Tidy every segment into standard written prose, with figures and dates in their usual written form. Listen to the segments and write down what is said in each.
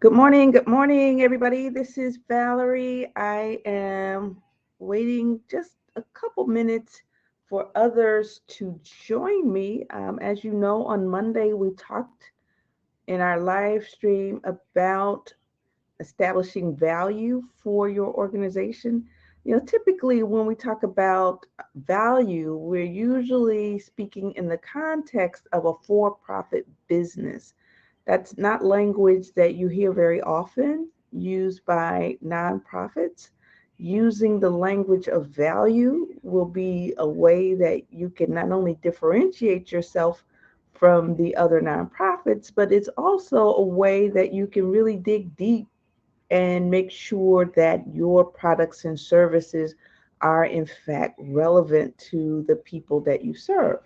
Good morning, everybody. This is Valerie. I am waiting just a couple minutes for others to join me. As you know, on Monday, we talked in our live stream about establishing value for your organization. Typically when we talk about value, we're usually speaking in the context of a for profit business. That's not language that you hear very often used by nonprofits. Using the language of value will be a way that you can not only differentiate yourself from the other nonprofits, but it's also a way that you can really dig deep and make sure that your products and services are in fact relevant to the people that you serve.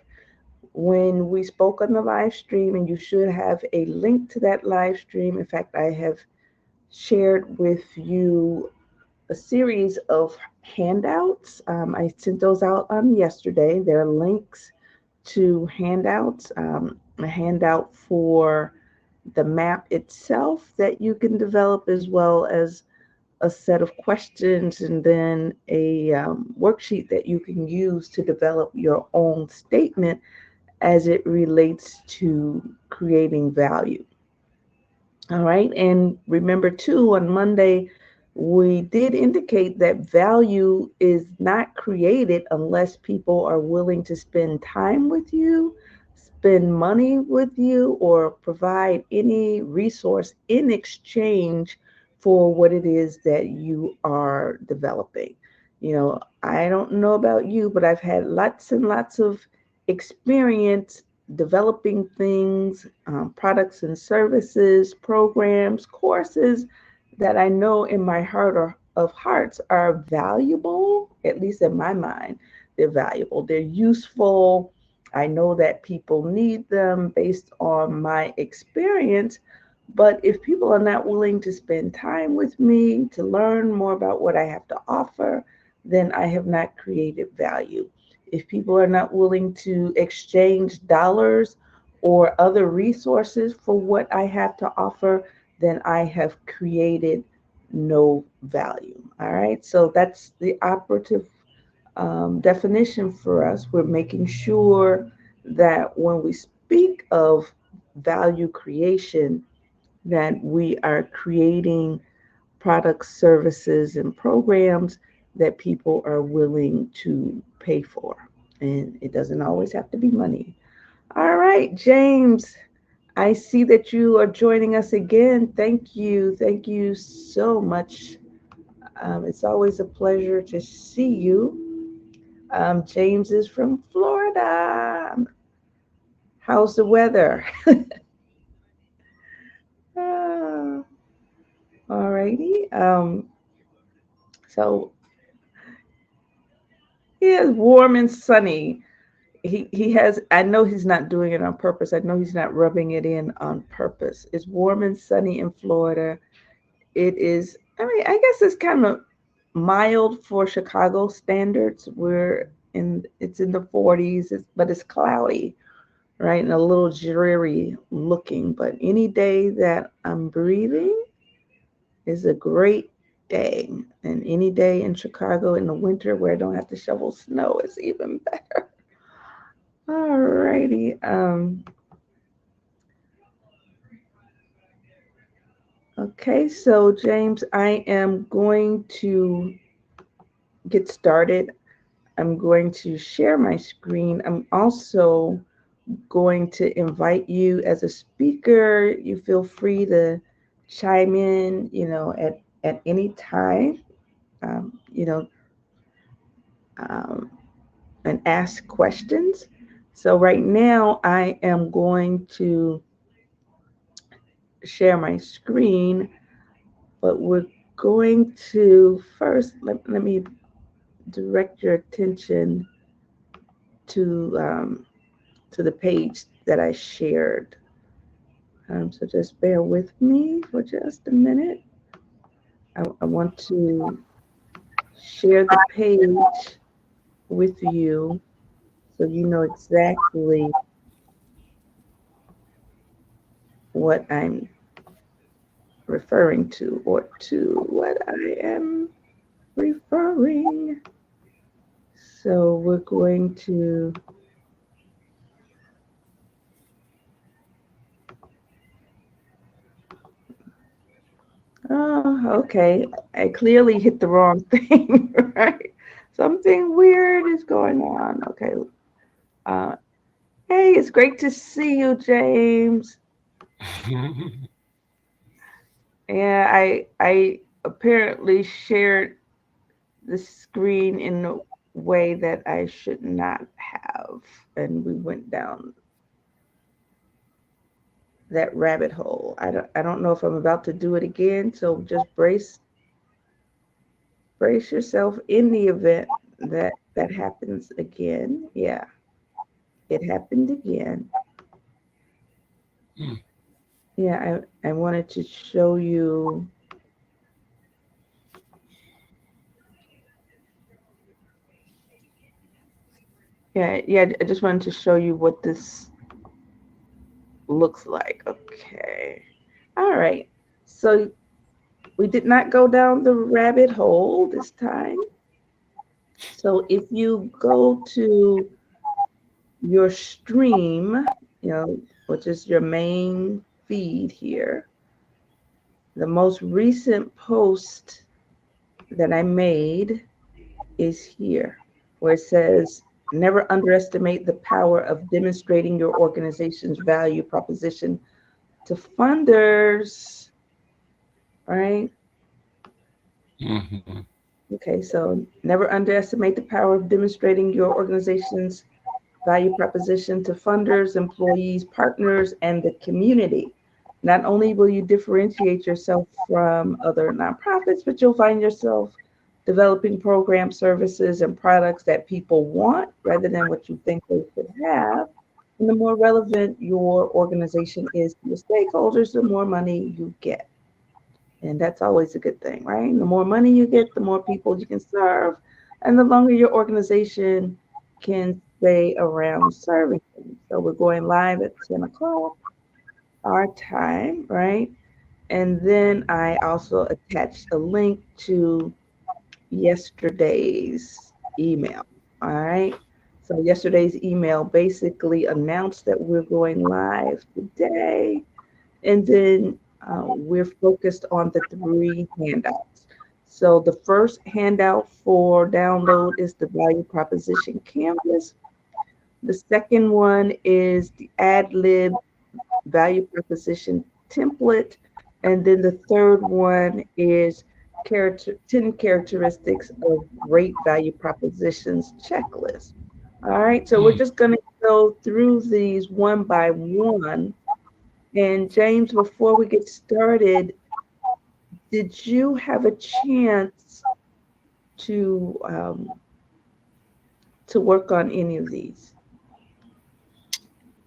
When we spoke on the live stream, and you should have a link to that live stream. In fact, I have shared with you a series of handouts. I sent those out on yesterday. There are links to handouts, a handout for the map itself that you can develop, as well as a set of questions, and then a worksheet that you can use to develop your own statement as it relates to creating value. All right. And remember, too, on Monday, we did indicate that value is not created unless people are willing to spend time with you, spend money with you, or provide any resource in exchange for what it is that you are developing. I don't know about you, but I've had lots and lots of experience developing things, products and services, programs, courses that I know in my heart of hearts are valuable, at least in my mind. They're valuable, they're useful. I know that people need them based on my experience. But if people are not willing to spend time with me to learn more about what I have to offer, then I have not created value. If people are not willing to exchange dollars or other resources for what I have to offer, then I have created no value. All right. So that's the operative definition for us. We're making sure that when we speak of value creation, that we are creating products, services, and programs that people are willing to pay for. And it doesn't always have to be money. All right, James, I see that you are joining us again. Thank you. Thank you so much. It's always a pleasure to see you. James is from Florida. How's the weather? Ah, all righty. So yeah, warm and sunny. He has, I know he's not doing it on purpose. I know he's not rubbing it in on purpose. It's warm and sunny in Florida. It is, I mean, I guess it's kind of mild for Chicago standards. It's in the 40s, but it's cloudy, right? And a little dreary looking. But any day that I'm breathing is a great day. And any day in Chicago in the winter where I don't have to shovel snow is even better. All righty. Okay, so James, I am going to get started. I'm going to share my screen. I'm also going to invite you as a speaker. You feel free to chime in, at any time, um, you know, um, and ask questions. So right now I am going to share my screen, but we're going to first, let me direct your attention to to the page that I shared. So just bear with me for just a minute. I want to share the page with you so you know exactly what I'm referring to, or to what I am referring. So we're going to, oh, okay. I clearly hit the wrong thing, right? Something weird is going on. Okay. Uh, hey, it's great to see you, James. Yeah, I apparently shared the screen in a way that I should not have, and we went down that rabbit hole. I don't know if I'm about to do it again, so just brace yourself in the event that that happens again. Yeah, it happened again. Yeah, I wanted to show you. Yeah, I just wanted to show you what this looks like. Okay. All right. So we did not go down the rabbit hole this time. So if you go to your stream, which is your main feed here, the most recent post that I made is here, where it says, never underestimate the power of demonstrating your organization's value proposition to funders, right? Mhm. Okay, so never underestimate the power of demonstrating your organization's value proposition to funders, employees, partners, and the community. Not only will you differentiate yourself from other nonprofits, but you'll find yourself developing programs, services, and products that people want rather than what you think they should have. And the more relevant your organization is to your stakeholders, the more money you get. And that's always a good thing, right? The more money you get, the more people you can serve, and the longer your organization can stay around serving them. So we're going live at 10 o'clock our time, right? And then I also attached a link to yesterday's email. All right. So yesterday's email basically announced that we're going live today, and then we're focused on the three handouts. So the first handout for download is the value proposition canvas. The second one is the ad lib value proposition template. And then the third one is 10 characteristics of great value propositions checklist. All right, so we're Mm. just going to go through these one by one. And James, before we get started, did you have a chance to work on any of these?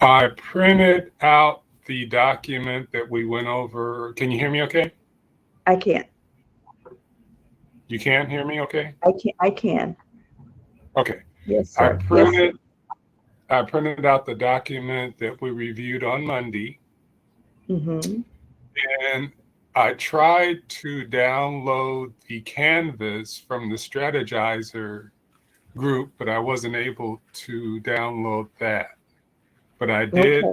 I printed out the document that we went over. Can you hear me okay? I can't. You can hear me okay? I can. I can. Okay. Yes, I sir. Yes, sir. printed I printed out the document that we reviewed on Monday, Mm-hmm. and I tried to download the canvas from the strategizer group, but I wasn't able to download that. But Okay.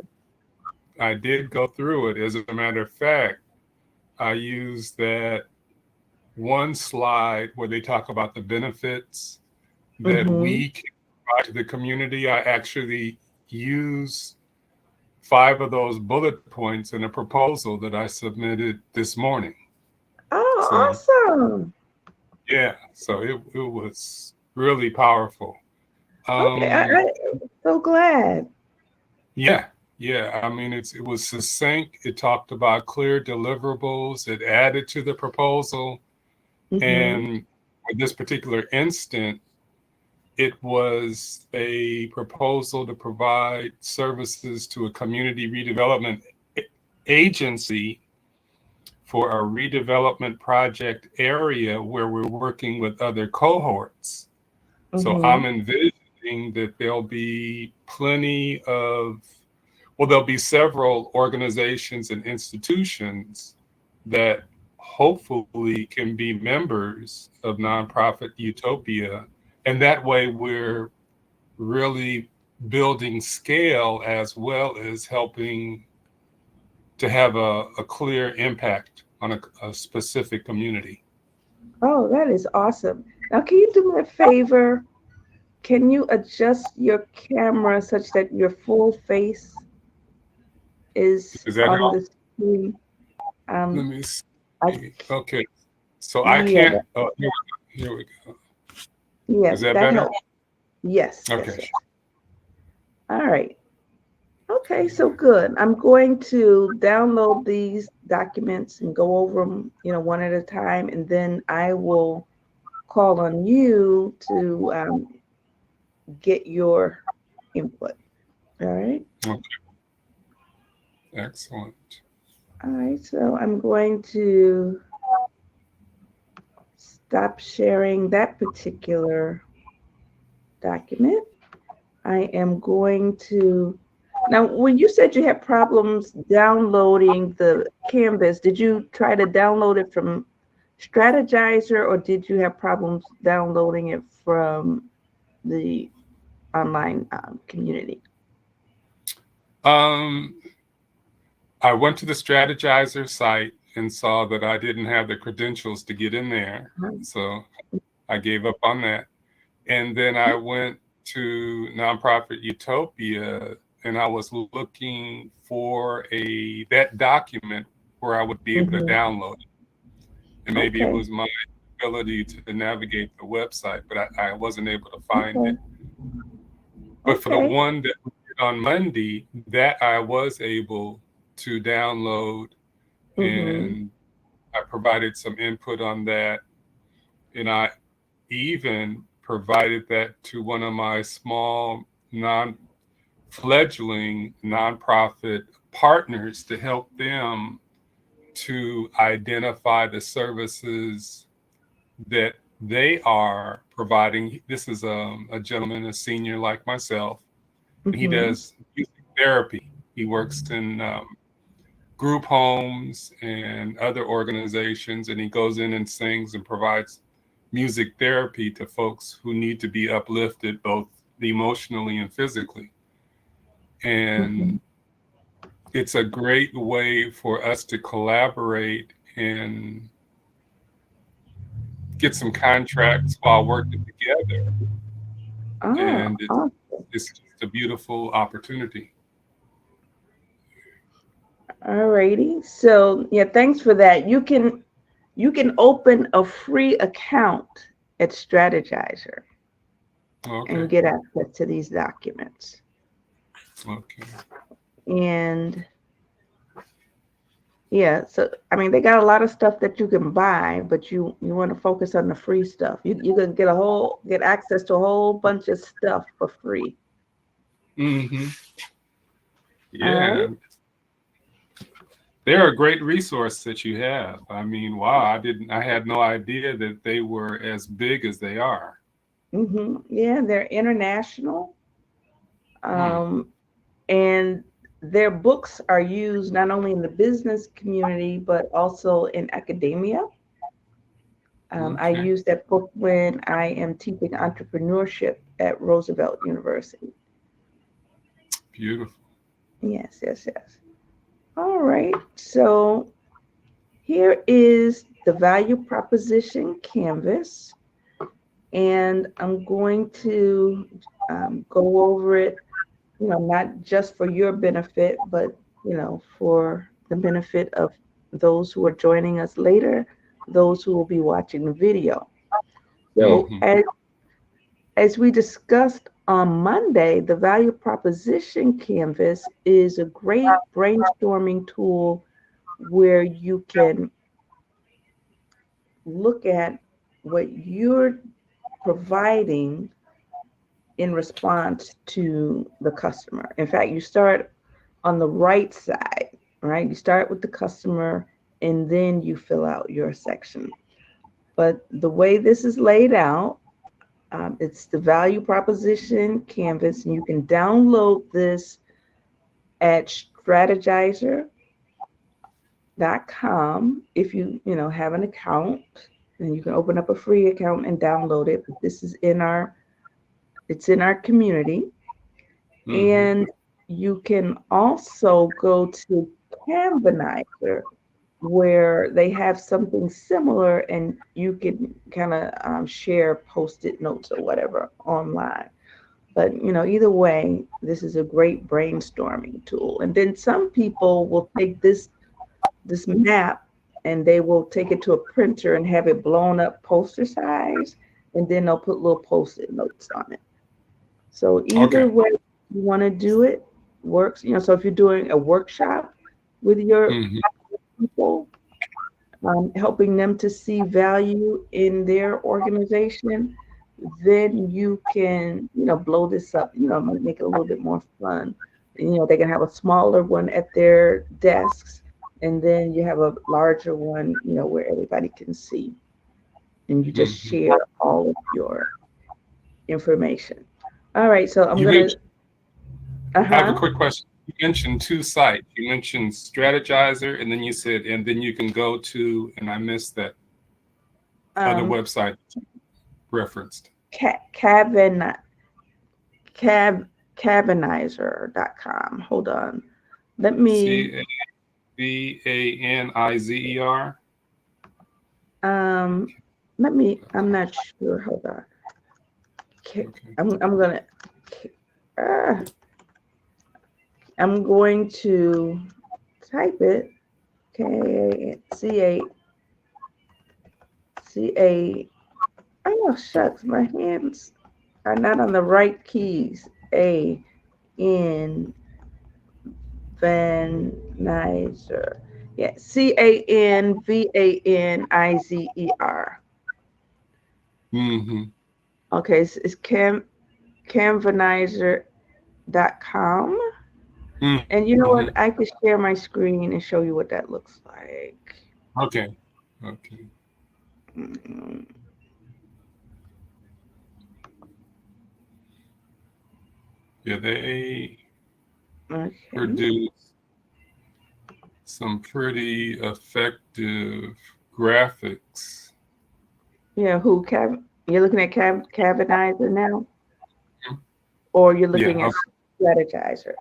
I did go through it. As a matter of fact, I used that one slide where they talk about the benefits that Mm-hmm. we can provide to the community. I actually use 5 of those bullet points in a proposal that I submitted this morning. So Oh, awesome. yeah, so it was really powerful. Okay. Um, I'm so glad. yeah, yeah. I mean, it was succinct. It talked about clear deliverables. It added to the proposal, Mm-hmm. and in this particular instant, it was a proposal to provide services to a community redevelopment agency for a redevelopment project area where we're working with other cohorts. So Mm-hmm. I'm envisioning that there'll be plenty of, well, there'll be several organizations and institutions that hopefully can be members of Nonprofit Utopia. And that way we're really building scale as well as helping to have a clear impact on a specific community. Oh, that is awesome. Now, can you do me a favor? Can you adjust your camera such that your full face is Is that on help? the screen? Let Um, me I, see. Okay. So I yeah, can't, oh, here we go. yeah, Is that that better? helps. Yes, yes, Okay. yes. All right. Okay, so good. I'm going to download these documents and go over them, one at a time, and then I will call on you to get your input. All right. Okay. Excellent. All right. So I'm going to stop sharing that particular document. I am going to now, when you said you had problems downloading the Canvas, did you try to download it from Strategizer or did you have problems downloading it from the online community? Um, I went to the Strategizer site and saw that I didn't have the credentials to get in there. So I gave up on that. And then I went to Nonprofit Utopia and I was looking for that document where I would be able to Mm-hmm. download it. And maybe it Okay. was my ability to navigate the website, but I wasn't able to find Okay. it. But for the Okay. one that we did on Monday, that I was able to download, Mm-hmm. and I provided some input on that. And I even provided that to one of my small fledgling nonprofit partners to help them to identify the services that they are providing. This is a gentleman, a senior like myself, and he Mm-hmm. does music therapy. He works in group homes and other organizations, and he goes in and sings and provides music therapy to folks who need to be uplifted both emotionally and physically. Mm-hmm. And it's a great way for us to collaborate and get some contracts while working together. Ah, And it's just a beautiful opportunity. all righty. So yeah, thanks for that. You can open a free account at Strategizer and Okay. get access to these documents. Okay. And yeah, so I mean they got a lot of stuff that you can buy, but you want to focus on the free stuff. You can get access to a whole bunch of stuff for free. Hmm. All right. Yeah. They're a great resource that you have. I mean, wow, I had no idea that they were as big as they are. Yeah, they're international. Hmm. Um, and their books are used not only in the business community but also in academia. I Okay. use that book when I am teaching entrepreneurship at Roosevelt University. Beautiful. Yes, yes, yes. All right. So here is the value proposition canvas, and I'm going to go over it, not just for your benefit, but, for the benefit of those who are joining us later, those who will be watching the video. So Hmm. as we discussed on Monday, the value proposition canvas is a great brainstorming tool where you can look at what you're providing in response to the customer. In fact, you start on the right side, right? You start with the customer and then you fill out your section. But the way this is laid out, it's the value proposition canvas, and you can download this at Strategizer If you have an account, then you can open up a free account and download it. But this is it's in our community. Mm-hmm. And you can also go to Canvanizer, where they have something similar, and you can kind of share post-it notes or whatever online. But either way, this is a great brainstorming tool. And then some people will take this map and they will take it to a printer and have it blown up poster size, and then they'll put little post-it notes on it. So either Okay. way you want to do it works. So if you're doing a workshop with your Mm-hmm. people, helping them to see value in their organization, then you can, blow this up, make it a little bit more fun. They can have a smaller one at their desks, and then you have a larger one, where everybody can see, and you just Mm-hmm. share all of your information. All right, so I'm You gonna, mentioned, I have a uh-huh. quick question. You mentioned two sites. You mentioned Strategizer, and then you said, and then you can go to, and I missed that other Um, website referenced. Cavan, Cavanizer.com. Hold on. Let me, Cavanizer. um, I'm not sure. Hold on. Ca- Okay. I'm gonna, uh, I'm going to type it. K-C-A-C-A. Oh, shucks. My hands are not on the right keys. A-N Van Nizer. Yeah, Canvanizer. Mm-hmm. Okay, it's Canvanizer.com. And you know Mm-hmm. what? I could share my screen and show you what that looks like. Okay. Okay. Mm, Yeah, they okay. produce some pretty effective graphics. Yeah, you're looking at Cavanizer now, or you're Yeah. looking at Okay. Strategizer,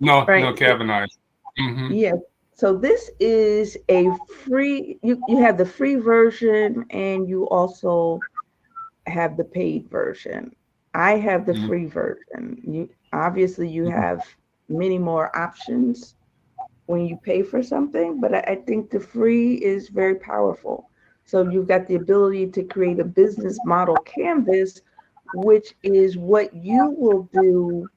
No, right? no, Kavanaugh. Mm-hmm. Yeah. So this is a free, you have the free version and you also have the paid version. I have the free version. You Mm-hmm. have many more options when you pay for something, but I think the free is very powerful. So you've got the ability to create a business model canvas, which is what you will do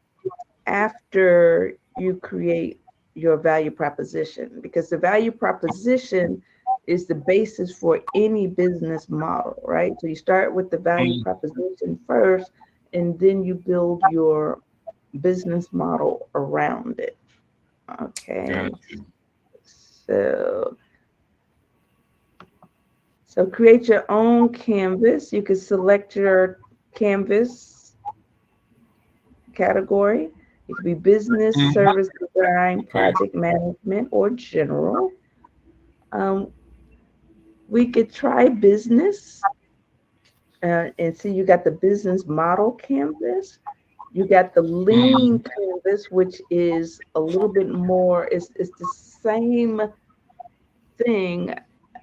after you create your value proposition, because the value proposition is the basis for any business model, right? So you start with the value Mm-hmm. proposition first, and then you build your business model around it. Okay. Gotcha. So create your own canvas. You can select your canvas category. It could be business, Mm-hmm. service design, Okay. project management, or general. Um, we could try business, and see you got the business model canvas. You got the Mm-hmm. lean canvas, which is a little bit more, it's the same thing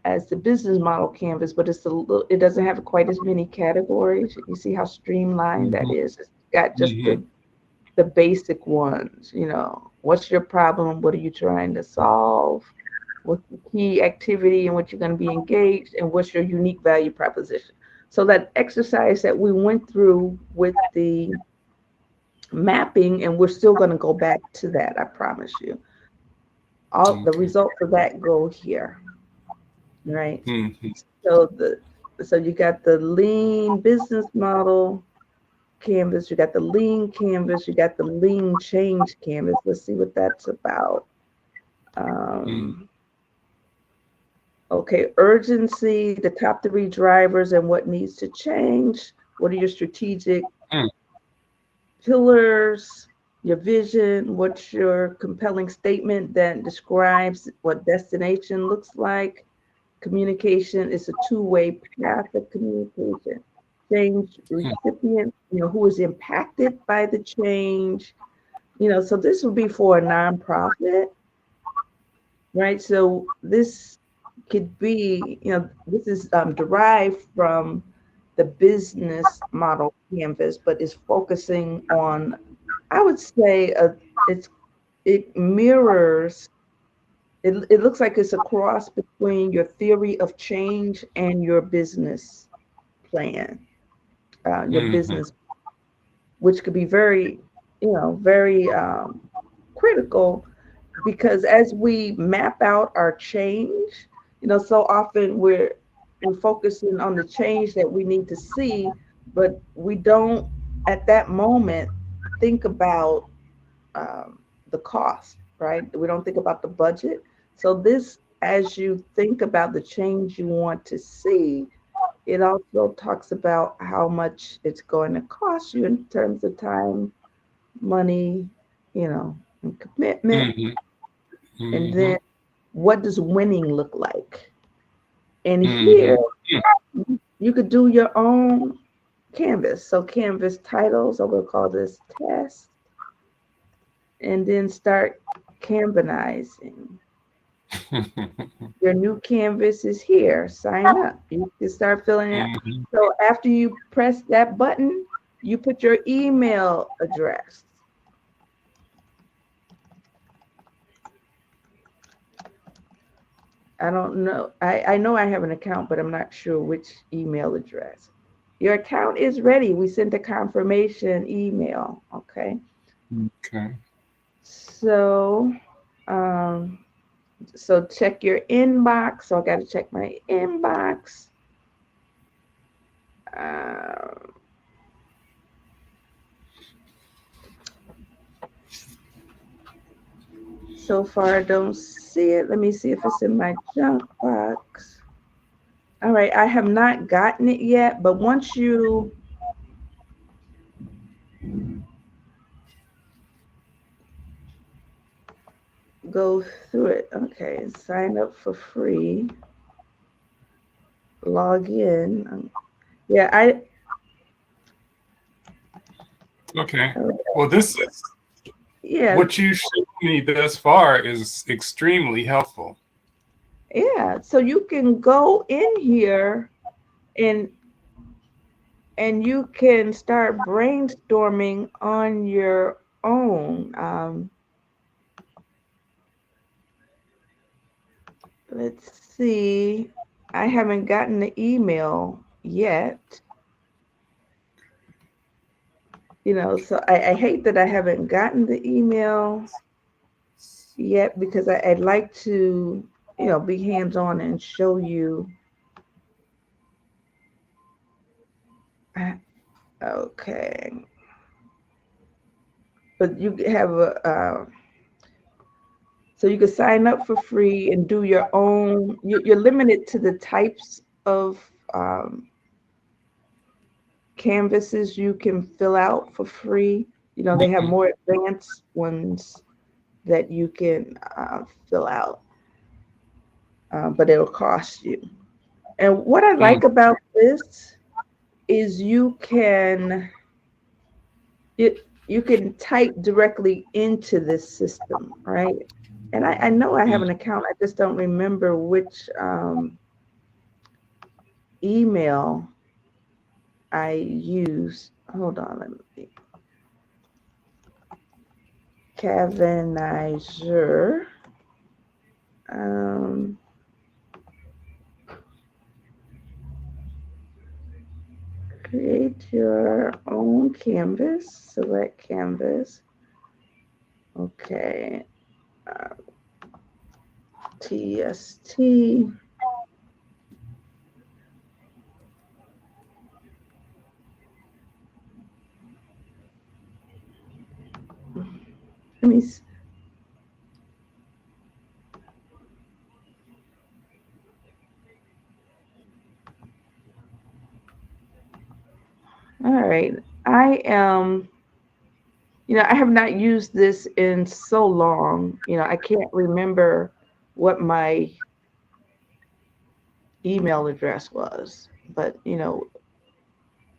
as the business model canvas, but it doesn't have quite as many categories. You see how streamlined that Mm-hmm. is? It's got just Mm-hmm. the basic ones. What's your problem? What are you trying to solve? What's the key activity in which you're going to be engaged, and what's your unique value proposition? So that exercise that we went through with the mapping, and we're still going to go back to that, I promise you. All the Okay. results of that go here, right? Mm-hmm. So you got the lean business model canvas, you got the lean canvas, you got the lean change canvas. Let's see what that's about. Mm-hmm. Um, okay, urgency, the top three drivers and what needs to change. What are your strategic pillars? your vision, what's your compelling statement that describes what destination looks like. Communication is a two-way path of communication. Change recipient, who is impacted by the change. So this would be for a nonprofit, right? So this could be, this is derived from the business model canvas, but is focusing on, I would say, it mirrors. It looks like it's a cross between your theory of change and your business plan, your Mm-hmm. business, which could be very, very critical, because as we map out our change, so often we're focusing on the change that we need to see, but we don't at that moment think about the cost, right? We don't think about the budget. So this, as you think about the change you want to see, it also talks about how much it's going to cost you in terms of time, money, and commitment. Mm-hmm. And Mm-hmm. then what does winning look like? And Mm-hmm. here you could do your own canvas. So canvas titles, or we'll call this test, and then start canvanizing. Your new canvas is here. Sign up. You can start filling it out. Mm-hmm. So after you press that button, you put your email address. I don't know. I know I have an account, but I'm not sure which email address. Your account is ready. We sent a confirmation email. Okay. Okay. So um so check your inbox. So I got to check my inbox. Uh, so far I don't see it. Let me see if it's in my junk box. All right, I have not gotten it yet, but once you go through it, okay, sign up for free, log in. Yeah, Okay. uh, Well, this is yeah, what you showed me thus far is extremely helpful. yeah. So you can go in here and you can start brainstorming on your own. Let's see. I haven't gotten the email yet. So I hate that I haven't gotten the email yet, because I'd like to, be hands on and show you. Okay. But you have so you can sign up for free and do your own. You're limited to the types of um, canvases you can fill out for free. They have more advanced ones that you can fill out, but it'll cost you. And what I Mm-hmm. like about this is you can type directly into this system, right? And I know I have an account. I just don't remember which email I use. Hold on, let me. Cavanizer. Um, Create your own canvas. Select canvas. Okay. Uh, TST. Let me. All right. I am I have not used this in so long. I can't remember what my email address was, but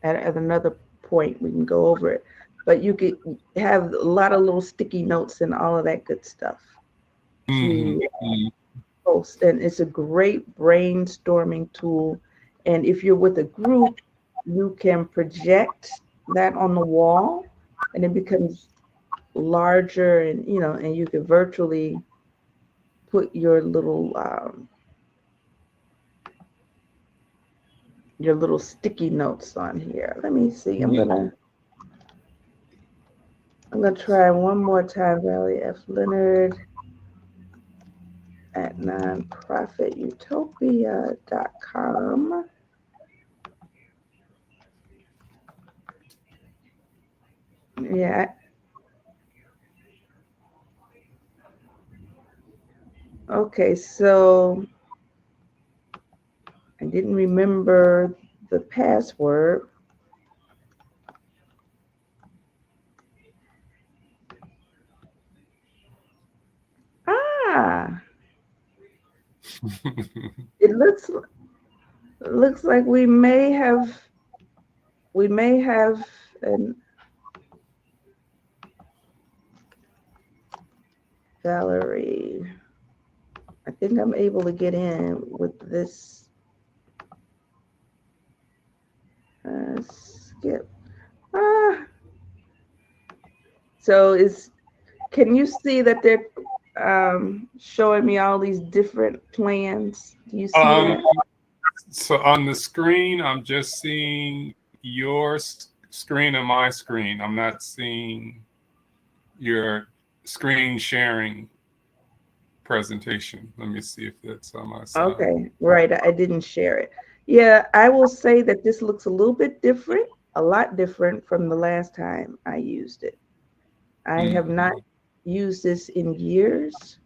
at another point we can go over it. But you could have a lot of little sticky notes and all of that good stuff Hmm. to post, and it's a great brainstorming tool. And if you're with a group, you can project that on the wall, and it becomes larger, and and you can virtually put your little sticky notes on here. Let me see. I'm gonna try one more time. Valley F. Leonard at nonprofitutopia.com. Yeah. Okay. So I didn't remember the password. Ah, it looks like we may have an Valerie. I think I'm able to get in with this skip. Ah, so can you see that they're showing me all these different plans? Do you see Um, that? so on the screen, I'm just seeing your screen and my screen. I'm not seeing your screen sharing presentation. Let me see if that's on my side. Okay, right. I didn't share it. Yeah, I will say that this looks a little bit different, a lot different from the last time I used it. I have not Hmm. used this in years.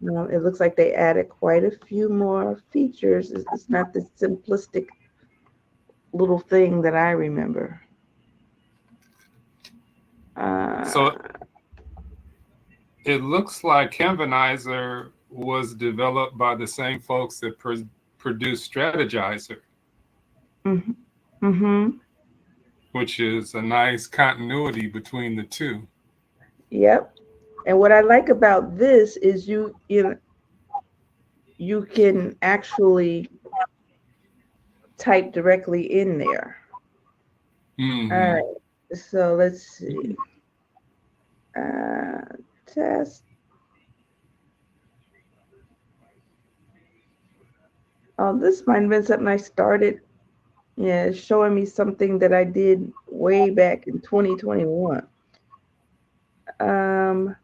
It looks like they added quite a few more features. It's not the simplistic little thing that I remember. So Uh, it looks like Canvanizer was developed by the same folks that produced Strategizer, mhm, mhm. which is a nice continuity between the two. Yep. And what I like about this is you can actually type directly in there. All Hmm. right. So let's see. Uh, test. Oh, this might have been something I started. Yeah, it's showing me something that I did way back in 2021. Um,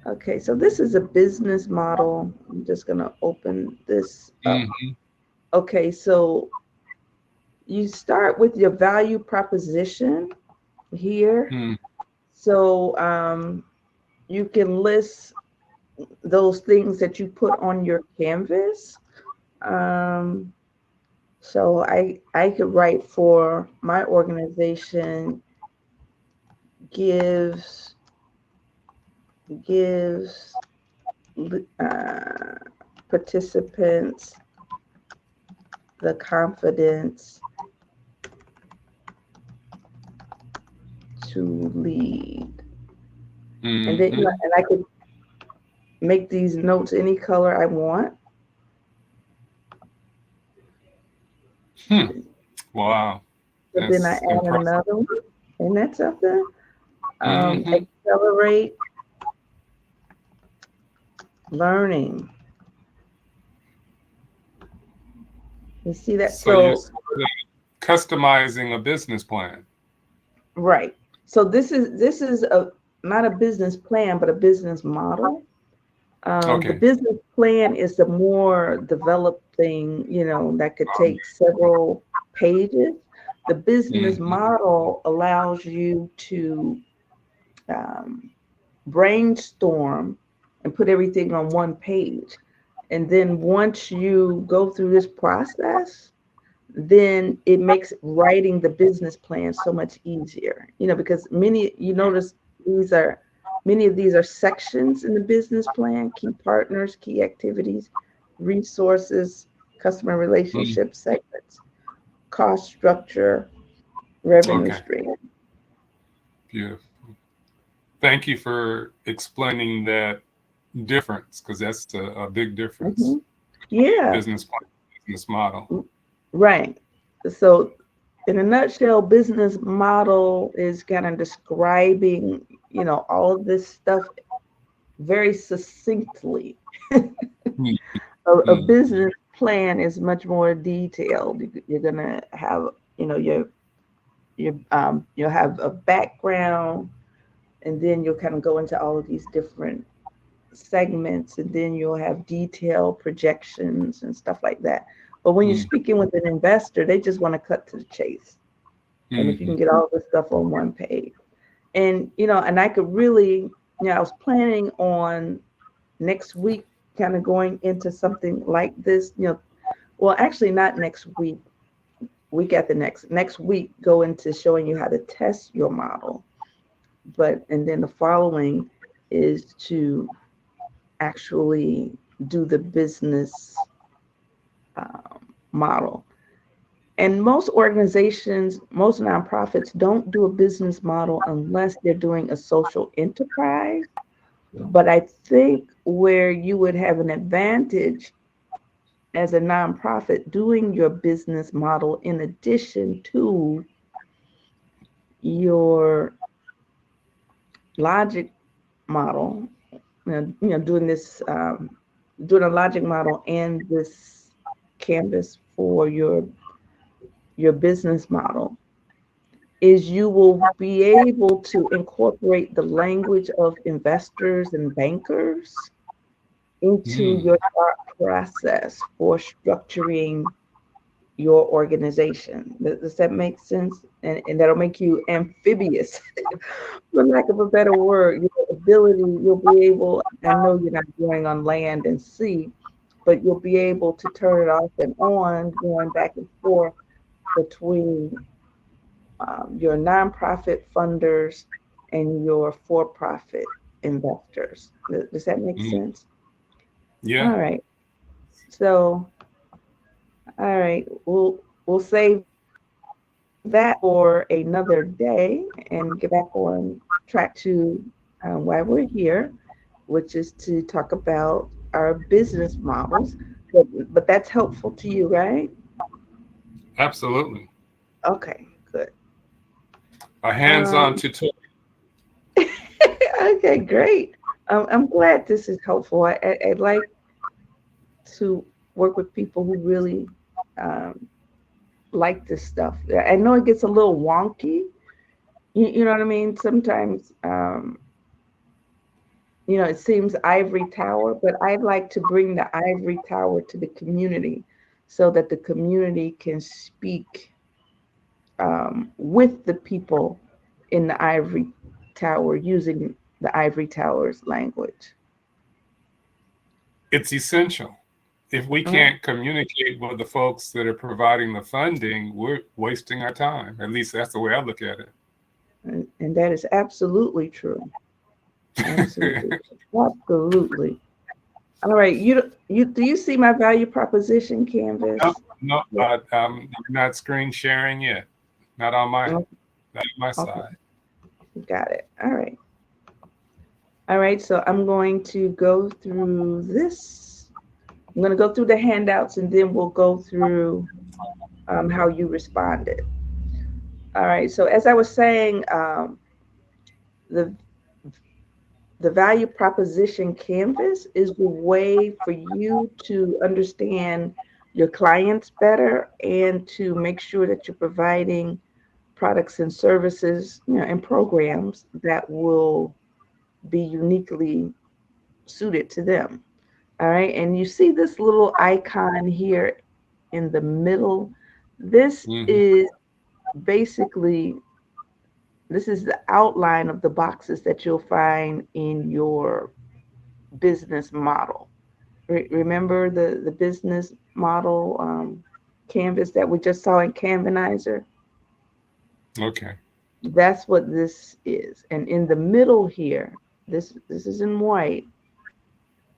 okay, so this is a business model. I'm just gonna open this up. Hmm. Okay, so you start with your value proposition here. Hmm. So you can list those things that you put on your canvas. Um, so I could write for my organization gives gives uh, participants the confidence to lead, and then Hmm. and I could make these notes any color I want. Hmm. Wow, But then I that's add impressive. another one, and that's something. Hmm. Accelerate learning. You see that? So you're So sort of customizing a business plan. right. So this is a not a business plan, but a business model. The Okay. business plan is the more developed thing, that could take several pages. The business Hmm. model allows you to um, brainstorm and put everything on one page. And then once you go through this process, then it makes writing the business plan so much easier. Because you notice these are many of these are sections in the business plan: key partners, key activities, resources, customer Mm, relationship segments, cost structure, revenue okay, stream. beautiful. Thank you for explaining that difference, because that's a big difference. Hmm. Yeah, Business plan, business model. right. So, in a nutshell, business model is kind of describing, all of this stuff very succinctly. Mm, A mm, business plan is much more detailed. You're gonna have, you'll have a background, and then you'll kind of go into all of these different segments, and then you'll have detailed projections and stuff like that. But when you're mm, speaking with an investor, they just want to cut to the chase. And if you mhm, can get all this stuff on one page, and and I could really, I was planning on next week kind of going into something like this, well, actually not next week, week after next week, go into showing you how to test your model. But and then the following is to actually do the business model. And most organizations, most nonprofits don't do a business model unless they're doing a social enterprise. But I think where you would have an advantage as a nonprofit doing your business model in addition to your logic model, doing this, doing a logic model and this canvas for your business model, is you will be able to incorporate the language of investors and bankers into mm. your thought process for structuring your organization. Does that make sense? And that'll make you amphibious, for lack of a better word. Your ability, you'll be able, I know you're not going on land and sea, but you'll be able to turn it off and on, going back and forth between your nonprofit funders and your for-profit investors. Does that make Mm, sense? yeah, All right. So, all right, we'll save that for another day and get back on track to why we're here, which is to talk about our business models. But that's helpful to you, right? absolutely. Okay, good. A hands-on Um, tutorial. okay, great. I'm glad this is helpful. I like to work with people who really um, like this stuff. I know it gets a little wonky. You know what I mean? Sometimes, it seems ivory tower, but I'd like to bring the ivory tower to the community so that the community can speak with the people in the ivory tower using the ivory tower's language. It's essential. If we All right. can't communicate with the folks that are providing the funding, we're wasting our time. At least that's the way I look at And that is absolutely true. Absolutely. it. Absolutely. All right. You do you see my value proposition No, canvas? no, Yeah. you're not screen sharing yet. Not on Oh, my okay. side. Got it. All right. All right. So I'm going to go through this. I'm going to go through the handouts and then we'll go through how you responded. All right. So as I was saying, the the value proposition canvas is the way for you to understand your clients better and to make sure that you're providing products and services, and programs that will be uniquely suited to them. All right. And you see this little icon here in the middle. This Hmm. is basically this is the outline of the boxes that you'll find in your business model. Remember the business model? canvas that we just saw in Canvanizer. Okay. That's what this is. And in the middle here, this is in white.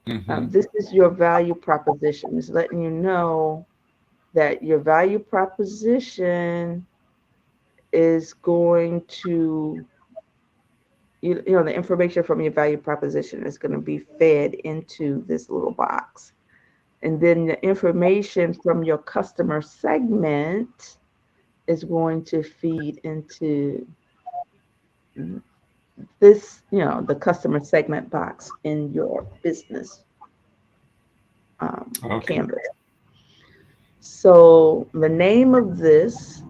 Mm-hmm. This is your value proposition. It's letting you know that your value proposition is going to, you know, the information from your value proposition is going to be fed into this little box. And then the information from your customer segment is going to feed into this, you know, the customer segment box in your business Okay. canvas. So the name of this,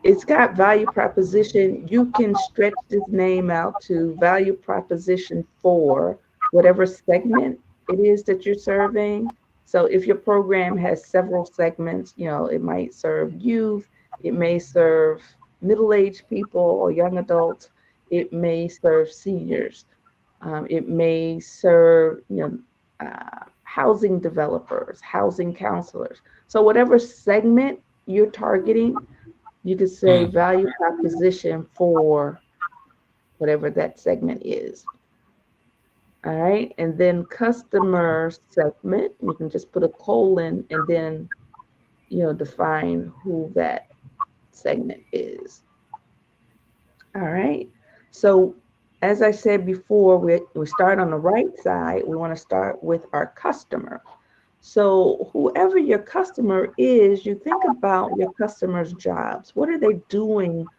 it's got value proposition. You can stretch this name out to value proposition for whatever segment it is that you're serving. So if your program has several segments, you know, it might serve youth, it may serve middle-aged people or young adults, it may serve seniors, it may serve, you know, housing developers, housing counselors. So whatever segment you're targeting, you could say Mm. value proposition for whatever that segment is. All right. And then customer segment, you can just put a colon and then, you know, define who that segment is. All right. So as I said before, we start on the right side. We want to start with our customer. So whoever your customer is, you think about your customer's jobs. What are they doing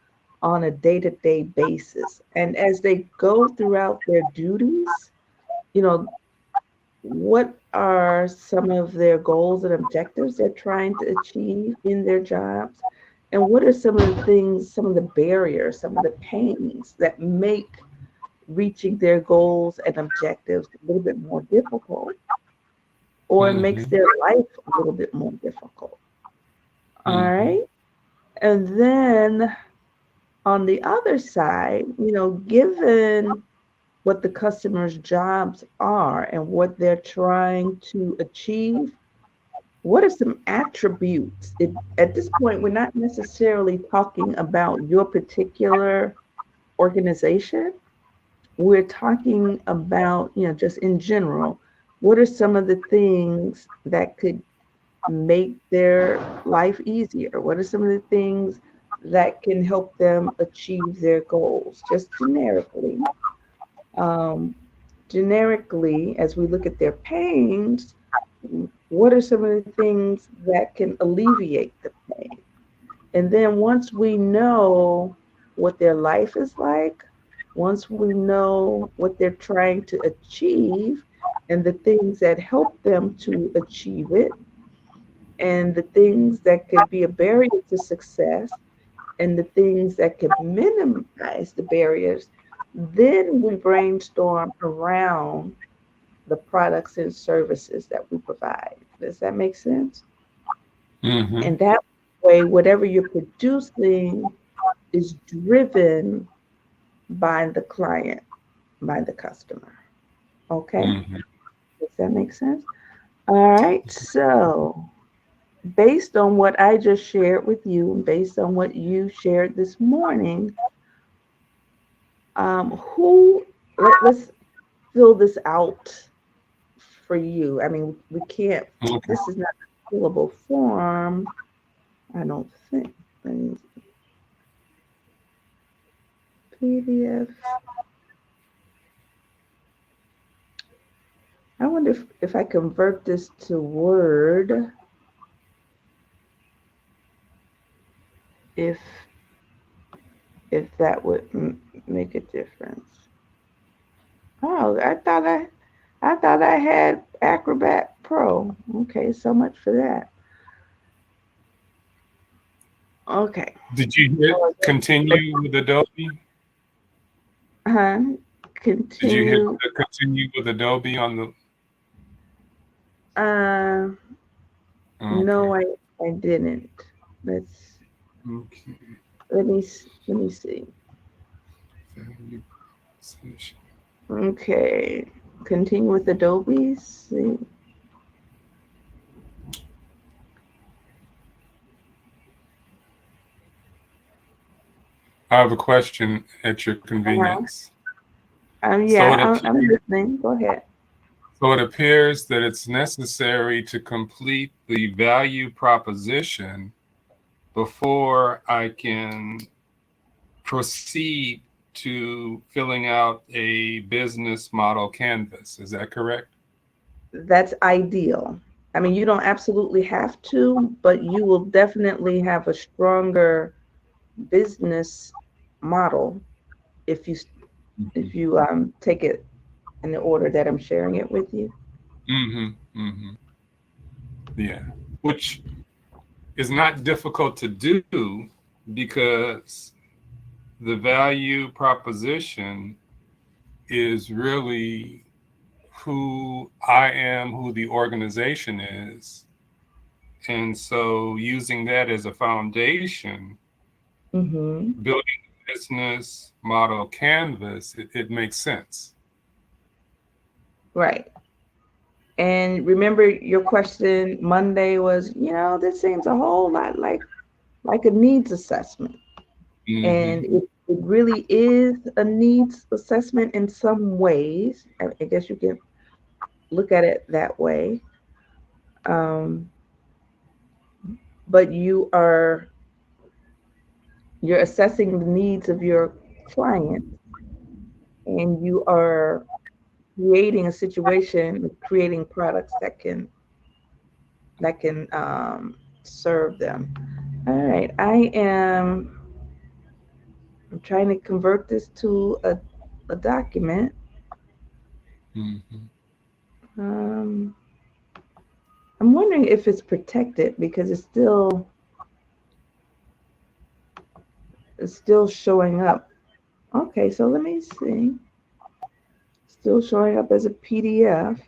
on a day-to-day basis? And as they go throughout their duties, you know, what are some of their goals and objectives they're trying to achieve in their jobs? And what are some of the things, some of the barriers, some of the pains that make reaching their goals and objectives a little bit more difficult or makes Mm-hmm. their life a little bit more difficult? All Mm-hmm. right. And then on the other side, you know, given what the customer's jobs are and what they're trying to achieve, what are some attributes? At this point, we're not necessarily talking about your particular organization. We're talking about, you know, just in general, what are some of the things that could make their life easier? What are some of the things that can help them achieve their goals? Just generically. Um, generically, as we look at their pains, what are some of the things that can alleviate the pain? And then once we know what their life is like, once we know what they're trying to achieve and the things that help them to achieve it, and the things that could be a barrier to success, and the things that could minimize the barriers, then we brainstorm around the products and services that we provide. Does that make sense? Mm-hmm. And that way, whatever you're producing is driven by the client, by the customer. Okay? Mm-hmm. Does that make sense? All right. So, based on what I just shared with you, and based on what you shared this morning, who let's fill this out for you. I mean, we can't. Okay. This is not a fillable form. I don't think. Let me PDF. I wonder if I convert this to Word, if that would make a difference. Oh, I thought I had Acrobat Pro. Okay, so much for that. Okay. Did you hit So continue with Adobe? Did you hit continue. the continue with Adobe on the? Uh, Okay. no, I didn't. Let's Okay. let me see. Value proposition. Okay, continue with Adobe. See. I have a question at your Uh-huh. convenience. So Yeah, I'm listening. Go ahead. so it appears that it's necessary to complete the value proposition before I can proceed to filling out a business model canvas. Is that correct? That's ideal. I mean, you don't absolutely have to, but you will definitely have a stronger business model if you take it in the order that I'm sharing it with you. Mm-hmm. Mm-hmm. Yeah. Which is not difficult to do because the value proposition is really who I am, who the organization is. And so using that as a foundation, Mm-hmm. building a business model canvas, it makes sense. Right. And remember your question Monday was, this seems a whole lot like a needs assessment. Mm-hmm. And it really is a needs assessment in some ways. I guess you can look at it that way. Um, but you're assessing the needs of your client, and you are creating a situation, creating products that can serve them. All right, I'm trying to convert this to a document. Mm-hmm. Um, I'm wondering if it's protected because it's still showing up. Okay, so let me see. Still showing up as a PDF.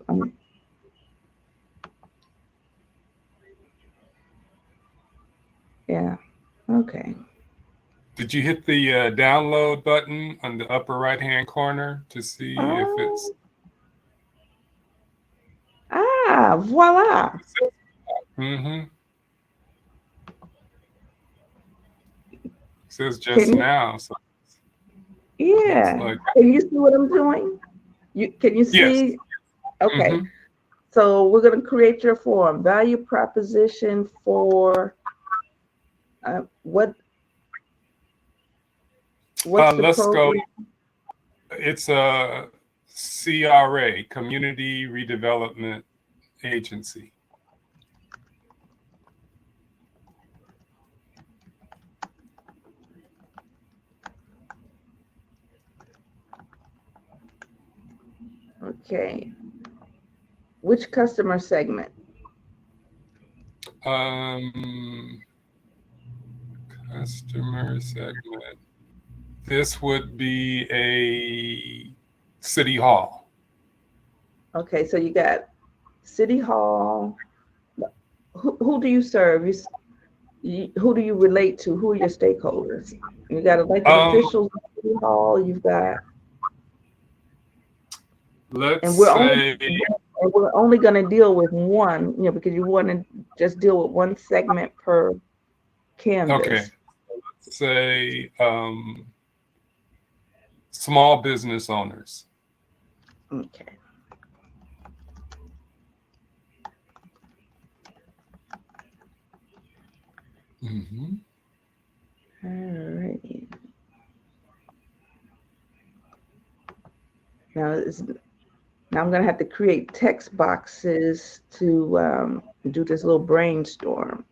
Yeah. Okay. Did you hit the download button on the upper right hand corner to see if it's Oh, voila. mm-hmm. It says Can just you, now, so it looks yeah. like Can you see what I'm doing? Can you yes. see? Okay. Mm-hmm. So we're going to create your form. Value proposition for uh, what what's the Let's go. program? It's a CRA, Community Redevelopment Agency. Okay. Which customer segment? Um, Customer segment. This would be a city hall. Okay, so you got City Hall. Who do you serve? Who do you relate to? Who are your stakeholders? You got elected Um, officials at City Hall. You've got, let's and we're only say and we're only going to deal with one, because you want to just deal with one segment per okay. canvas. Let's say small business owners. Okay. Mm-hmm. All righty. Now, now I'm going to have to create text boxes to do this little brainstorm.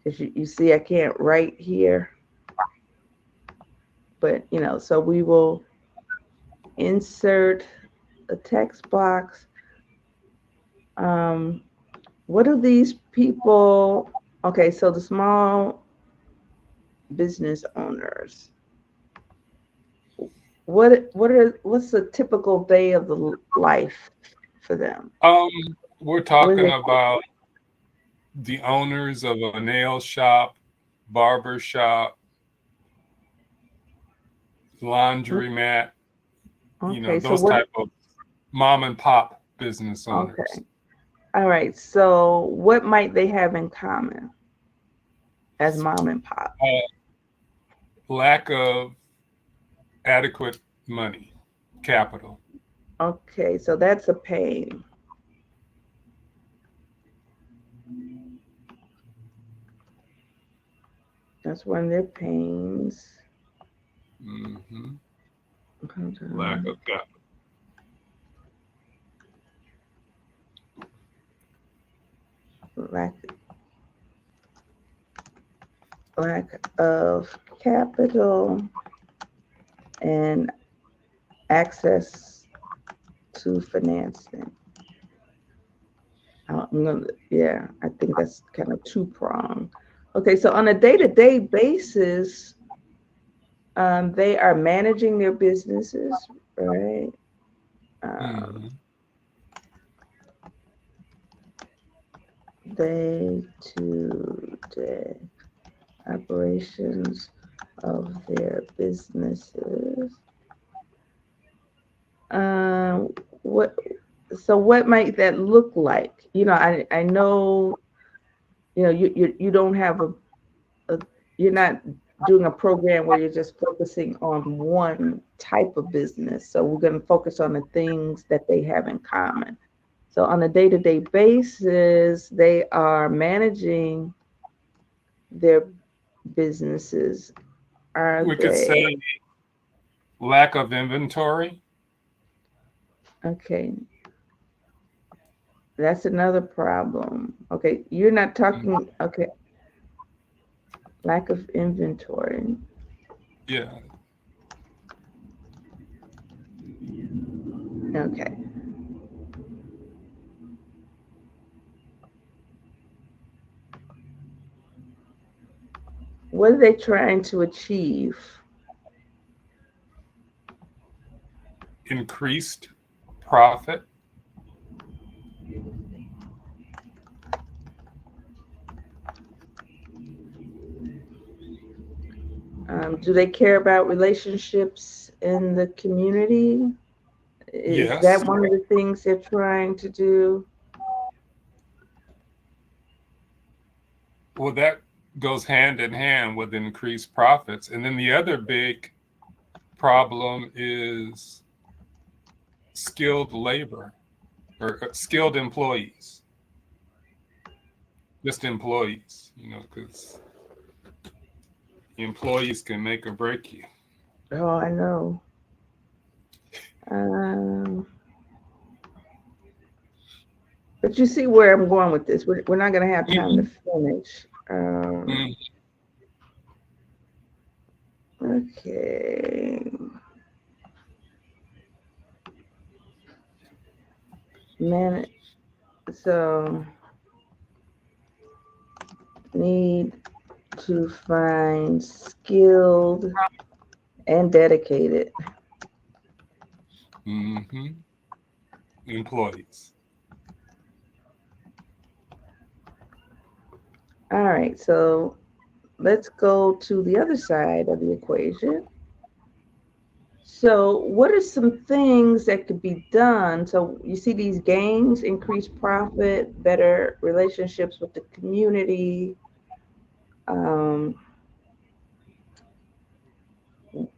As you see, I can't write here, but so we will insert a text box. Um, what do these people? Okay, so the small business owners. What's a typical day of the life for them? Um, we're What is talking it? about the owners of a nail shop, barber shop, laundromat, Okay, so those what? type of mom and pop business owners. Okay, all right. So what might they have in common as mom and pop? lack of adequate money, capital. Okay, so that's a pain. That's one of their pains. Hmm. Hold Lack on. of capital. Lack lack of capital and access to financing. Yeah, I think that's kind of two pronged. Okay, so on a day-to-day basis, they are managing their businesses, right? Um, Hmm. day-to-day operations of their businesses. Um, what? So what might that look like? I know you don't have a you're not doing a program where you're just focusing on one type of business. So we're going to focus on the things that they have in common. So on a day-to-day basis, they are managing their businesses. Are We could they? say lack of inventory. Okay, that's another problem. Okay, you're not talking, okay, lack of inventory. Yeah. Okay. What are they trying to achieve? Increased profit. Do they care about relationships in the community? Is Yes. that one of the things they're trying to do? Well, that goes hand in hand with increased profits. And then the other big problem is skilled labor or skilled employees, just employees, because employees can make or break you. Oh, I know. Um, but you see where I'm going with this. We're not going to have time to Mhm. finish. Mm. Okay. Man, so need to find skilled and dedicated. Hmm. Employees. All right, so let's go to the other side of the equation. So, what are some things that could be done? So, you see these gains, increased profit, better relationships with the community. Um,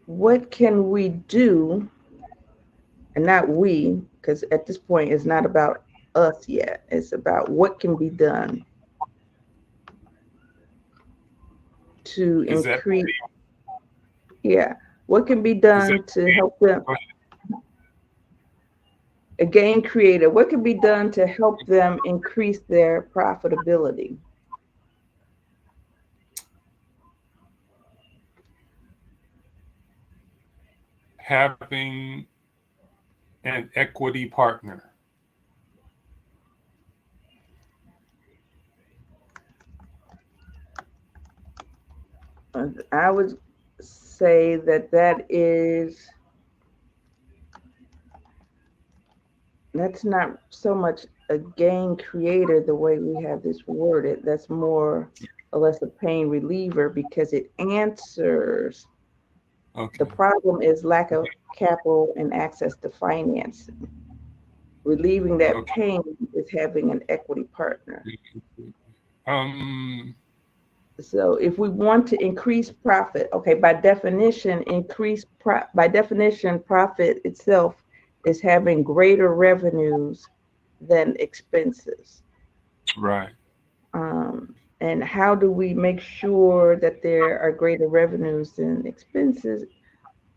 what can we do? And not we, because at this point, it's not about us yet. It's about what can be done to Is that increase. Yeah, what can be is that done to help them gain creative? What can be done to help them increase their profitability? having an equity partner? I would say that's not so much a gain creator the way we have this worded. That's more or less a pain reliever because it answers the Okay. problem is lack of capital and access to finance. Relieving that Okay. pain is having an equity partner. Um, So if we want to increase profit, okay, by definition, by definition, profit itself is having greater revenues than expenses. Right. And how do we make sure that there are greater revenues than expenses?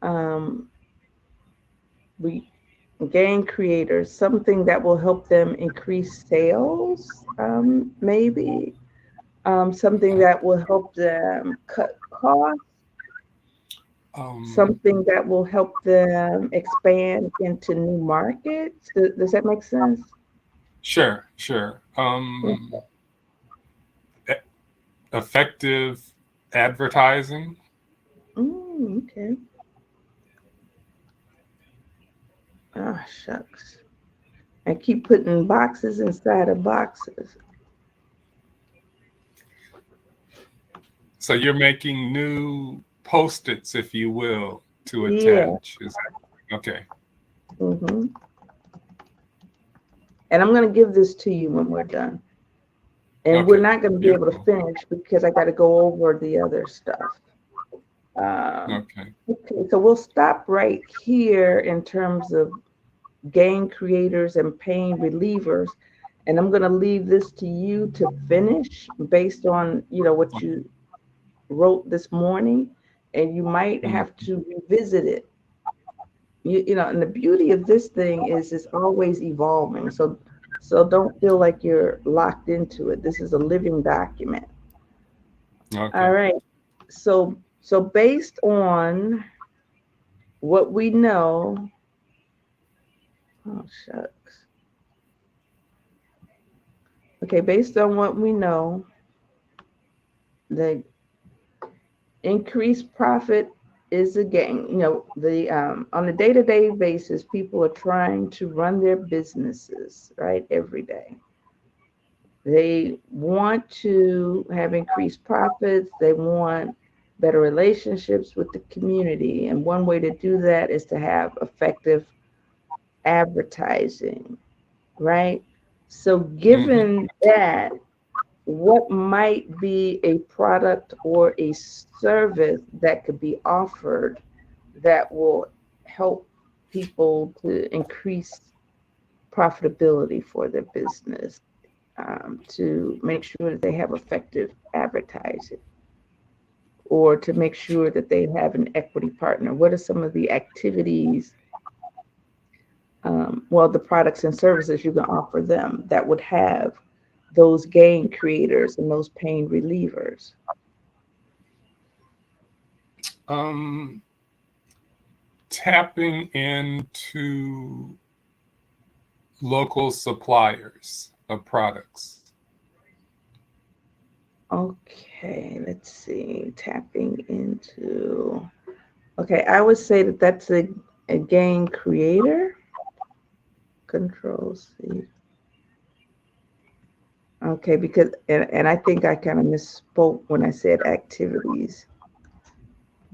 Um, we gain creators, something that will help them increase sales, maybe something that will help them cut costs, Um, something that will help them expand into new markets. Does that make sense? sure, sure. E- Effective advertising. Okay. Ah, shucks. I keep putting boxes inside of boxes. So you're making new post-its, if you will, to Yeah. attach. Is that okay? hmm And I'm going to give this to you when we're done. And we're Okay. not going to be able to Beautiful. finish because I got to go over the other stuff. Um, Okay. okay, so we'll stop right here in terms of gain creators and pain relievers. And I'm going to leave this to you to finish based on, what you wrote this morning. And you might Mm, have to revisit it. And the beauty of this thing is it's always evolving. So don't feel like you're locked into it. This is a living document. All okay. right. So based on what we know, oh shucks. Okay, based on what we know, the increased profit is a gain. The on a day-to-day basis, people are trying to run their businesses, right, every day. They want to have increased profits. They want better relationships with the community. And one way to do that is to have effective advertising, right? So, Hmm. given that, what might be a product or a service that could be offered that will help people to increase profitability for their business, to make sure that they have effective advertising, or to make sure that they have an equity partner? What are some of the activities, the products and services you can offer them that would have those gain creators and those pain relievers? Um, Tapping into local suppliers of products. Okay, let's see. Tapping into. Okay, I would say that that's a gain creator. Control C. Okay, because and I think I kind of misspoke when I said activities,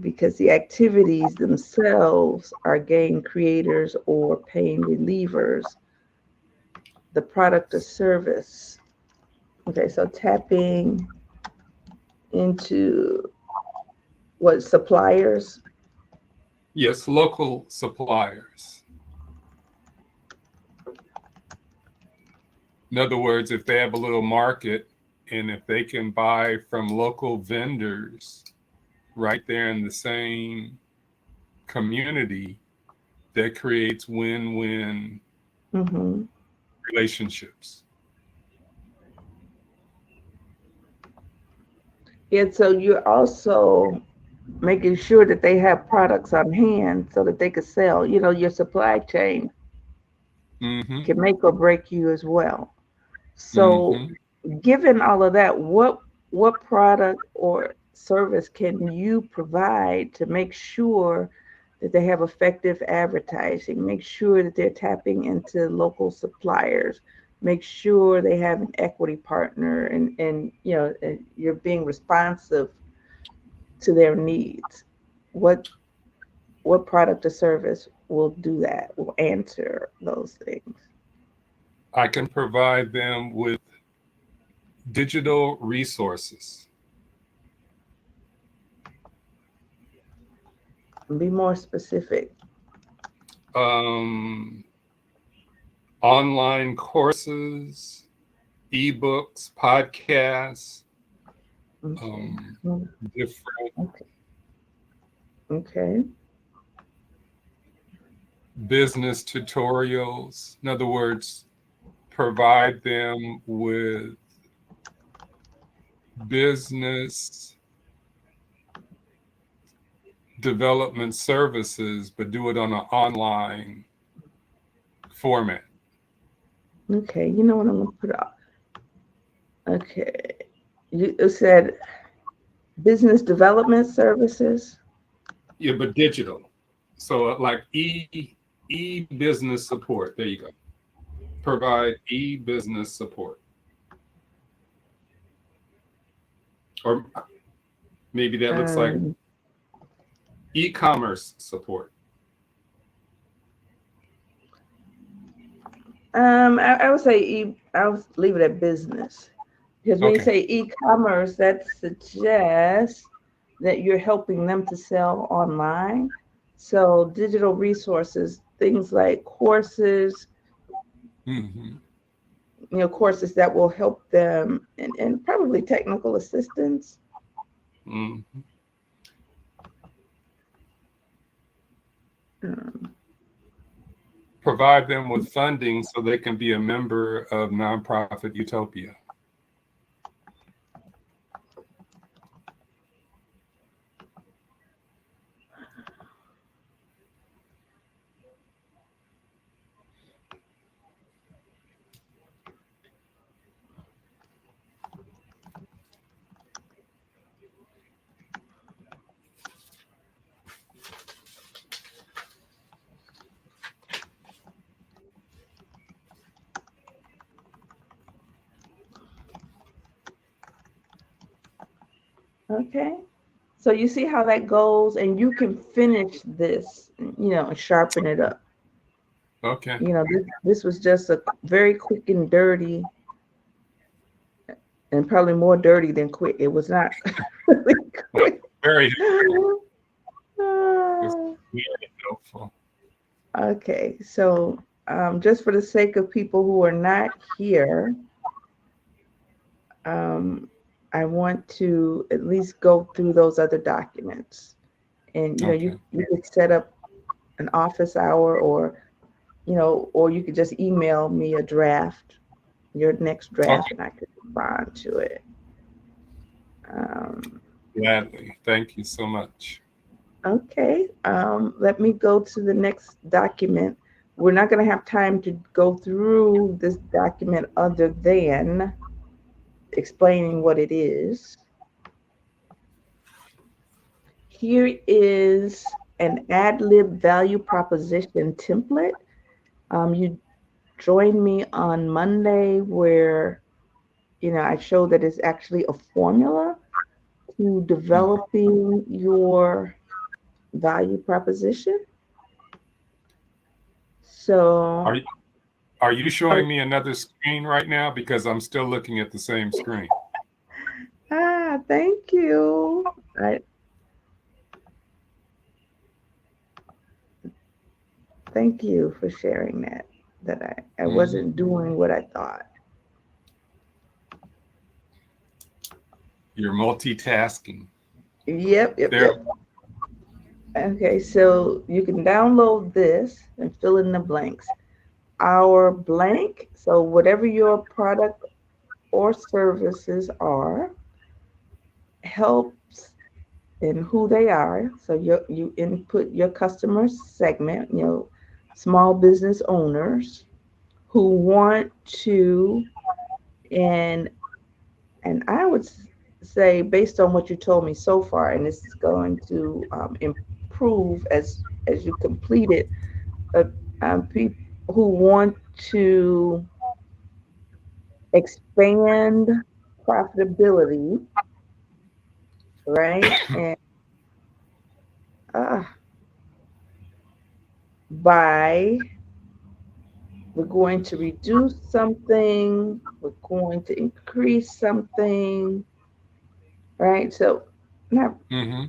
because the activities themselves are gain creators or pain relievers, the product or service. Okay, so tapping into what suppliers. Yes, local suppliers. In other words, if they have a little market and if they can buy from local vendors right there in the same community, that creates win-win hmm relationships. And so you're also making sure that they have products on hand so that they could sell. Your supply chain Hmm. can make or break you as well. So, Hmm. given all of that, what product or service can you provide to make sure that they have effective advertising, make sure that they're tapping into local suppliers, make sure they have an equity partner, and you're being responsive to their needs? What product or service will do that, will answer those things? I can provide them with digital resources. Be more specific. Um, Online courses, ebooks, podcasts, Okay. um, Mm, different okay. Okay. business tutorials. In other words, provide them with business development services, but do it on an online format. Okay. You know what I'm gonna put up? Okay. You said business development services. Yeah, but digital. So like e-business support. There you go. Provide e-business support. Or maybe that looks like Um, e-commerce support. I would say I would leave it at business because when you Okay. say e-commerce, that suggests that you're helping them to sell online. So digital resources, things like courses, Hmm. courses that will help them, and probably technical assistance. Hmm. Um, Provide them with funding so they can be a member of nonprofit Utopia. okay. So you see how that goes, and you can finish this, and sharpen it up. Okay. This was just a very quick and dirty, and probably more dirty than quick. It was not really No, quick. very, it's Ah, very helpful. okay, so just for the sake of people who are not here, um, I want to at least go through those other documents. And Okay. you could set up an office hour, or you could just email me a draft, your next draft, Okay. and I could respond to it. Um, Gladly. Thank you so much. okay, let me go to the next document. We're not going to have time to go through this document other than explaining what it is. Here is an ad lib value proposition template. You joined me on Monday where I showed that it's actually a formula to Mhm. developing your value proposition. Are So, you, are you oh, showing me another screen right now? Because I'm still looking at the same screen. thank you. Thank you for sharing that I Hmm. wasn't doing what I thought. You're multitasking. Yep, yep, There. yep. Okay, so you can download this and fill in the blanks. Our blank, so whatever your product or services are, helps in who they are. So you input your customer segment, small business owners who want to, and I would say, based on what you told me so far, and this is going to improve as you complete it, uh, people who want to expand profitability, right? And uh, by we're going to reduce something, we're going to increase something, right? So, not Hmm.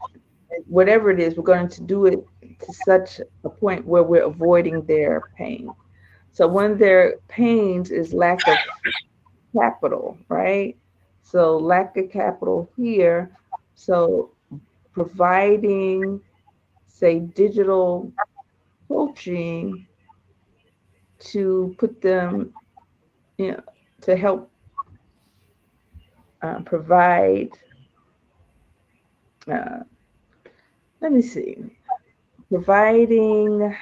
whatever it is, we're going to do it to such a point where we're avoiding their pain. So one of their pains is lack of capital, right? So lack of capital here. So providing, say, digital coaching to put them, you know, to help provide, uh, let me see, providing,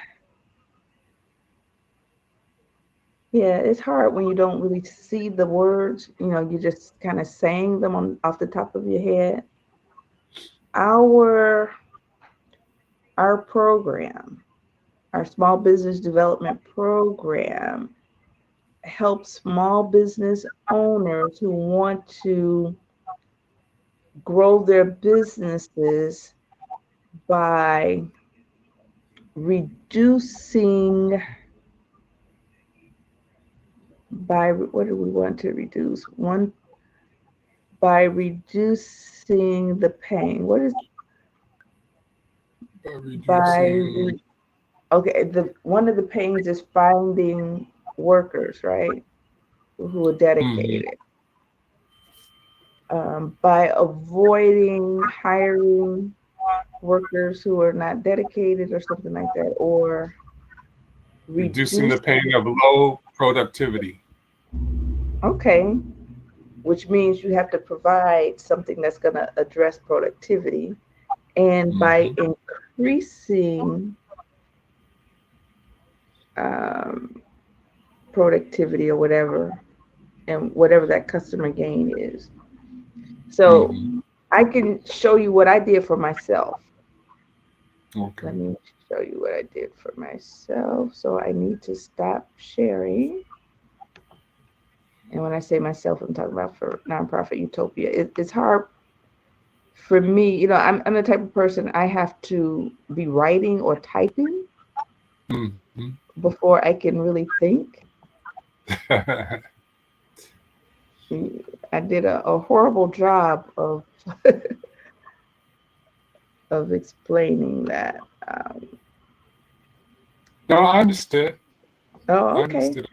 yeah, it's hard when you don't really see the words, you're just kind of saying them on off the top of your head. Our our program, our small business development program helps small business owners who want to grow their businesses by reducing by what do we want to reduce? One, by reducing the pain. What is By by reducing. okay, the one of the pains is finding workers, right? Who are Mhm. dedicated. By avoiding hiring workers who are not dedicated or something like that, or Reducing the reducing, pain of low productivity. okay, which means you have to provide something that's going to address productivity. And by Hmm. increasing um, productivity or whatever, and whatever that customer gain is. So Hmm. I can show you what I did for myself. Okay. Let me show you what I did for myself. So I need to stop sharing. And when I say myself, I'm talking about for Nonprofit Utopia. It's hard for me. I'm the type of person, I have to be writing or typing Hmm. before I can really think. I did a horrible job of explaining that. No, I understood. Oh, I okay. understood.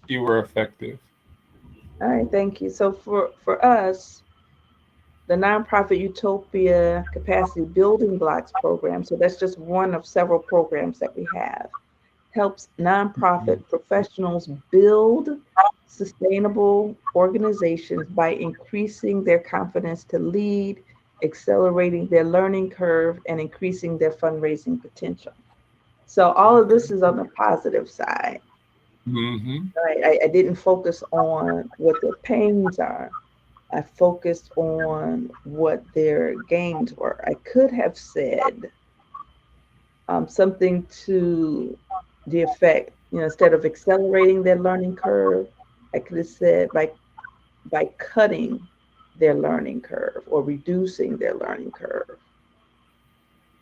You were effective. All right, thank you. So for us, the Nonprofit Utopia Capacity Building Blocks program, so that's just one of several programs that we have, helps nonprofit professionals build sustainable organizations by increasing their confidence to lead, accelerating their learning curve, and increasing their fundraising potential. So all of Okay. this is on the positive side. Hmm. Right? I didn't focus on what their pains are. I focused on what their gains were. I could have said something to the effect, instead of accelerating their learning curve, I could have said by cutting their learning curve or reducing their learning curve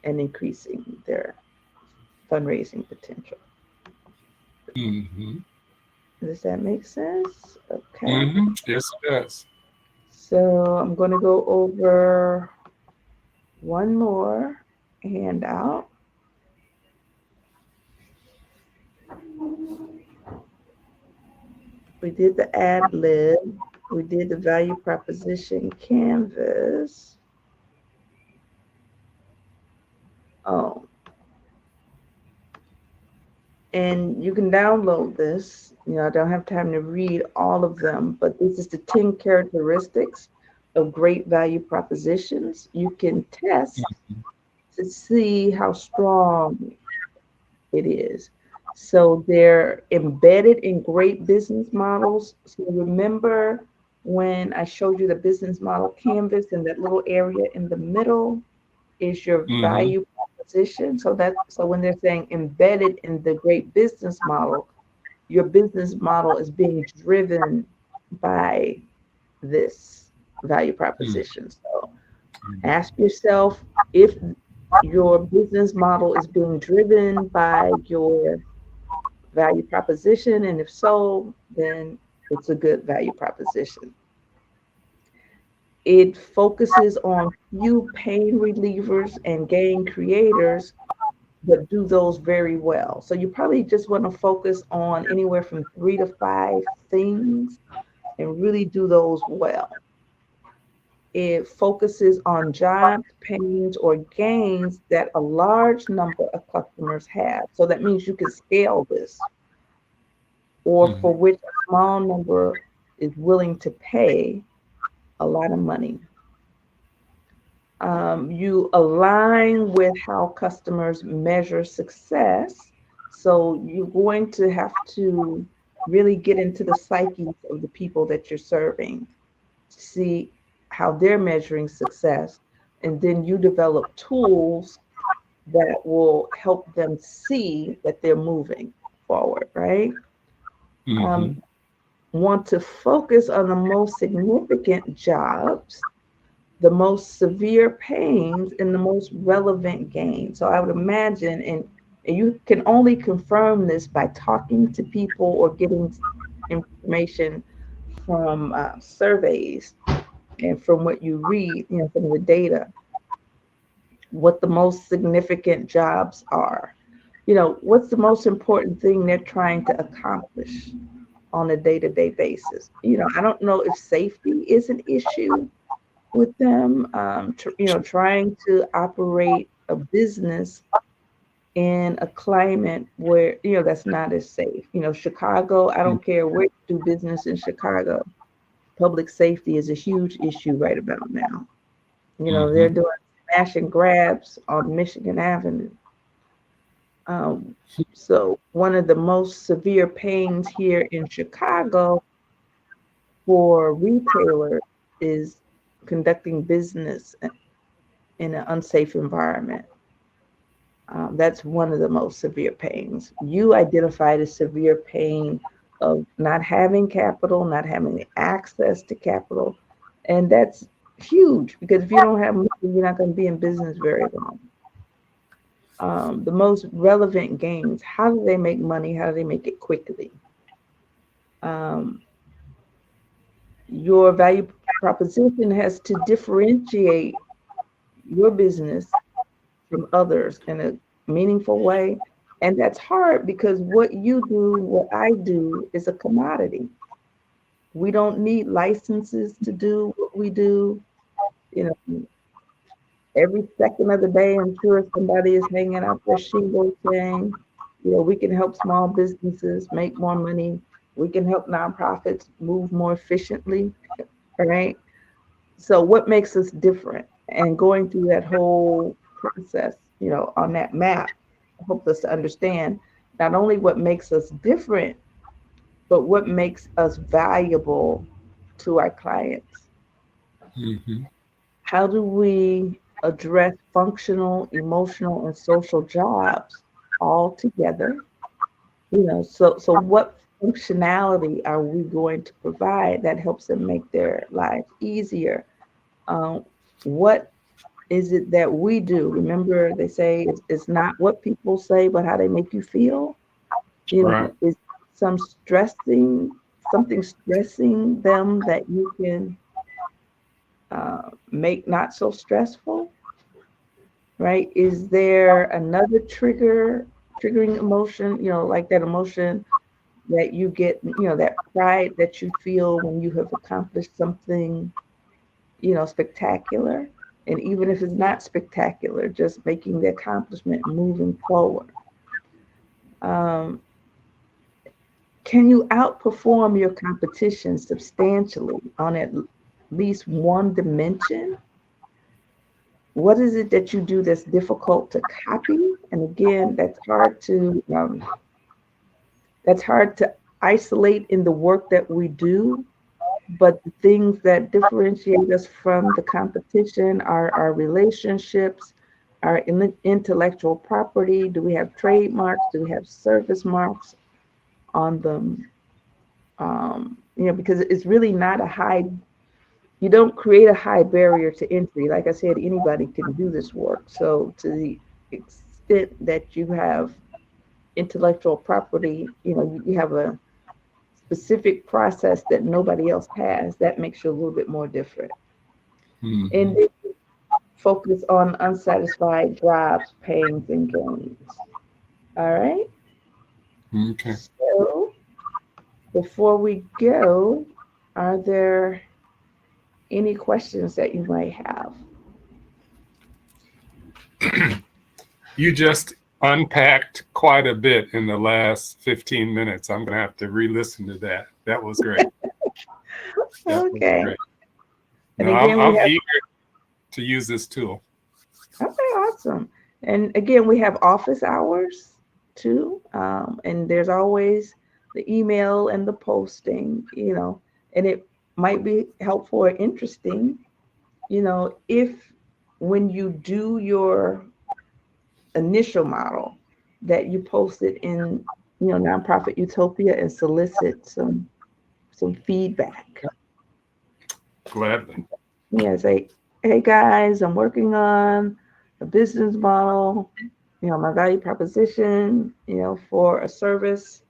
and increasing their fundraising potential. Hmm. Does that make sense? Okay. Hmm. Yes, it does. So I'm going to go over one more handout. We did the ad lib. We did the value proposition canvas. Oh, and you can download this. I don't have time to read all of them, but this is the 10 characteristics of great value propositions. You can test to see how strong it is. So they're embedded in great business models. So remember when I showed you the business model canvas and that little area in the middle is your Hmm. value proposition. So when they're saying embedded in the great business model, your business model is being driven by this value proposition. So ask yourself if your business model is being driven by your value proposition, and if so, then it's a good value proposition. It focuses on few pain relievers and gain creators, but do those very well. So you probably just want to focus on anywhere from 3 to 5 things and really do those well. It focuses on jobs, pains, or gains that a large number of customers have. So that means you can scale this, or Mhm. for which a small number is willing to pay a lot of money. You align with how customers measure success. So you're going to have to really get into the psyches of the people that you're serving to see how they're measuring success. And then you develop tools that will help them see that they're moving forward, right? Um, Mhm. want to focus on the most significant jobs, the most severe pains, and the most relevant gains. So I would imagine, and you can only confirm this by talking to people or getting information from surveys and from what you read, from the data, what the most significant jobs are. What's the most important thing they're trying to accomplish on a day-to-day basis. I don't know if safety is an issue with them, trying to operate a business in a climate where, that's not as safe. Chicago, I don't care where you do business in Chicago, public safety is a huge issue right about now. They're Mhm. doing smash and grabs on Michigan Avenue. Um, so one of the most severe pains here in Chicago for retailers is conducting business in an unsafe environment. That's one of the most severe pains. You identified a severe pain of not having capital, not having the access to capital. And that's huge because if you don't have money, you're not going to be in business very long. The most relevant gains, how do they make money? How do they make it quickly? Um, your value proposition has to differentiate your business from others in a meaningful way. And that's hard because what you do, what I do, is a commodity. We don't need licenses to do what we do. You know, every second of the day, I'm sure somebody is hanging out their shingle saying, we can help small businesses make more money. We can help nonprofits move more efficiently, right? So what makes us different? And going through that whole process, on that map helps us to understand not only what makes us different, but what makes us valuable to our clients. Mhm. How do we address functional, emotional, and social jobs all together? So what functionality are we going to provide that helps them make their lives easier? Um, what is it that we do? Remember, they say it's not what people say, but how they make you feel. Right. Is some stressing, something stressing them that you can make not so stressful, right? Is there another triggering emotion, like that emotion that you get, that pride that you feel when you have accomplished something, spectacular? And even if it's not spectacular, just making the accomplishment moving forward. Um, can you outperform your competition substantially on at least one dimension? What is it that you do that's difficult to copy? And again, that's hard to isolate in the work that we do. But the things that differentiate us from the competition are our relationships, our intellectual property. Do we have trademarks? Do we have service marks on them? Because it's really not you don't create a high barrier to entry. Like I said, anybody can do this work. So to the extent that you have intellectual property, you have a specific process that nobody else has, that makes you a little bit more different. Mhm. and then focus on unsatisfied jobs, pains, and gains. All right. Okay. So before we go, are there any questions that you might have? You just unpacked quite a bit in the last 15 minutes. I'm going to have to re-listen to that. That was great. That was Okay. great. And No, again, we I'm have, eager to use this tool. okay, awesome. And again, we have office hours too. And there's always the email and the posting, and it might be helpful or interesting, if when you do your initial model that you post it in, Nonprofit Utopia and solicit some feedback. Gladly. Yeah, say, hey guys, I'm working on a business model, my value proposition, for a service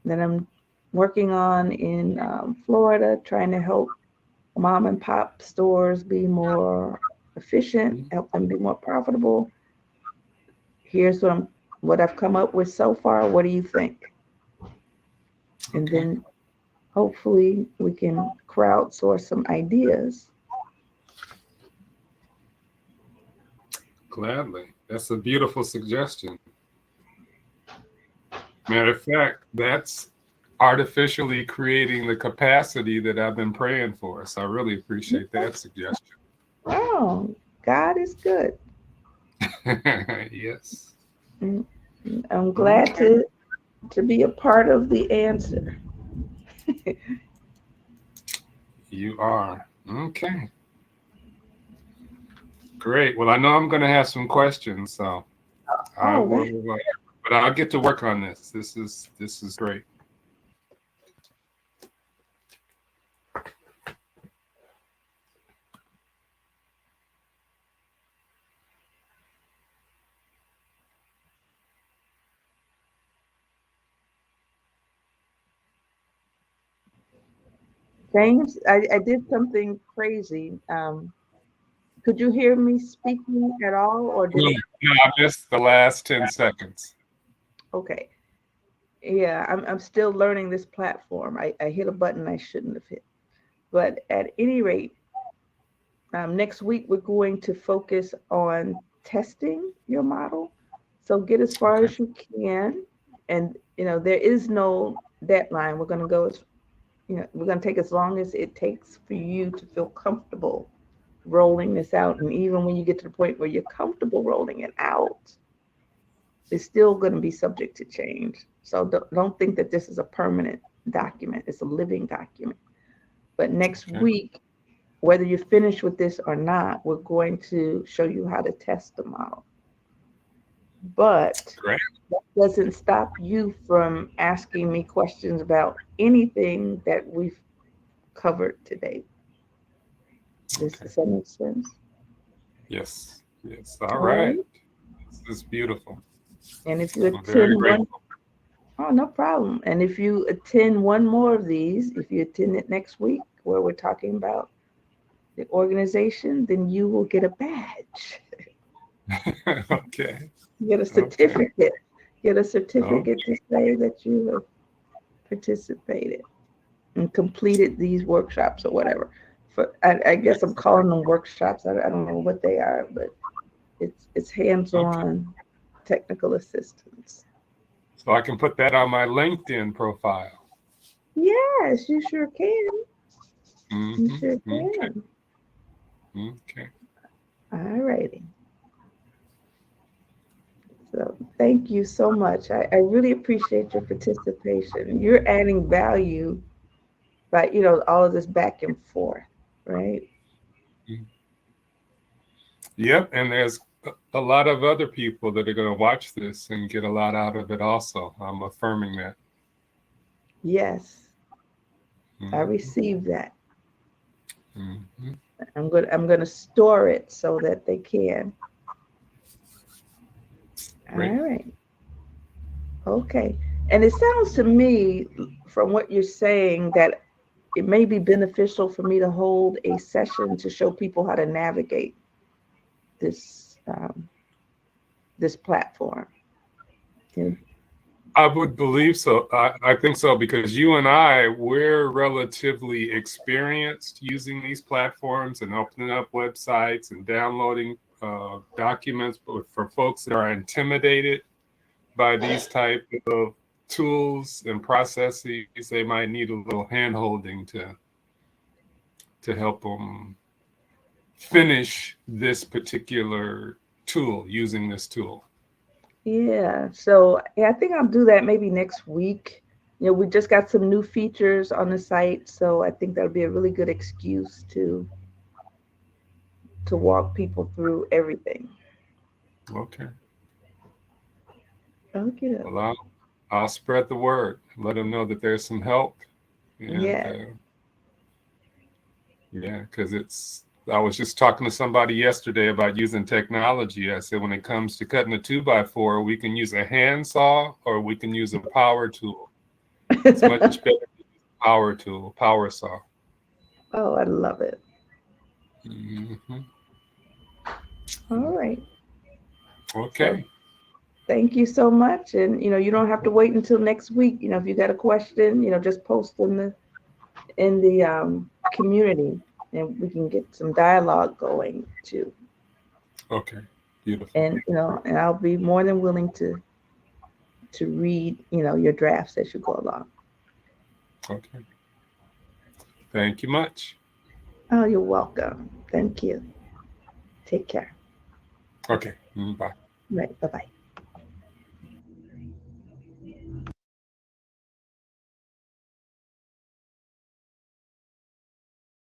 that I'm working on in Florida, trying to help mom and pop stores be more efficient, help them be more profitable. Here's what I've come up with so far. What do you think? And Okay. then hopefully we can crowdsource some ideas. Gladly. That's a beautiful suggestion. Matter of fact, that's artificially creating the capacity that I've been praying for. So I really appreciate that suggestion. Oh, God is good. Yes. Mm, I'm glad Okay. to be a part of the answer. You are. Okay. Great. Well, I know I'm going to have some questions, so I Oh, will. But I'll get to work on this. This is great. James, I did something crazy. Could you hear me speaking at all, or did No, it? no, I missed the last 10 seconds. Okay. Yeah, I'm still learning this platform. I hit a button I shouldn't have hit. But at any rate, next week we're going to focus on testing your model. So get as far Okay. as you can. And, there is no deadline. We're going to go as, we're going to take as long as it takes for you to feel comfortable rolling this out. And even when you get to the point where you're comfortable rolling it out, it's still going to be subject to change. So don't think that this is a permanent document. It's a living document. But next Okay. week, whether you're finished with this or not, we're going to show you how to test the model. But Great. that doesn't stop you from asking me questions about anything that we've covered today. Okay. Does that make sense? Yes. Yes. All All right. right. This is beautiful. And if you I'm very attend one, grateful. oh, no problem. And if you attend one more of these, if you attend it next week, where we're talking about the organization, then you will get a badge, Okay. get a Okay. certificate, get a Oh, certificate to say that you have participated and completed these workshops or whatever. I guess I'm calling them workshops. I don't know what they are, but it's okay. hands-on technical assistance. So I can put that on my LinkedIn profile. Yes, you sure can. You Mm-hmm. sure Okay. can. Okay. All righty. So thank you so much. I really appreciate your participation. You're adding value by, all of this back and forth, right? Yep. And there's a lot of other people that are going to watch this and get a lot out of it also. I'm affirming that. Yes, I Mm-hmm. received that. Mm-hmm. I'm gonna store it so that they can. All Great. right. Okay. And it sounds to me from what you're saying that it may be beneficial for me to hold a session to show people how to navigate this this platform. And I would believe so. I think so because you and we're relatively experienced using these platforms and opening up websites and downloading documents. But for folks that are intimidated by these type of tools and processes, they might need a little hand-holding to help them finish this particular tool, using this tool. yeah, so yeah, I think I'll do that maybe next week. You know, we just got some new features on the site, so I think that'll be a really good excuse to walk people through everything. Okay. Okay. Well, I'll spread the word. Let them know that there's some help. And Yeah. yeah, because I was just talking to somebody yesterday about using technology. I said, when it comes to cutting a 2x4, we can use a handsaw or we can use a power tool. It's much better to use a power tool, power saw. Oh, I love it. Mm-hmm. All right. So Okay. thank you so much. And you don't have to wait until next week. If you got a question, just post in the community, and we can get some dialogue going too. Okay. Beautiful. And I'll be more than willing to read, your drafts as you go along. Okay. Thank you much. Oh, you're welcome. Thank you. Take care. Okay. Bye. Right. Bye bye.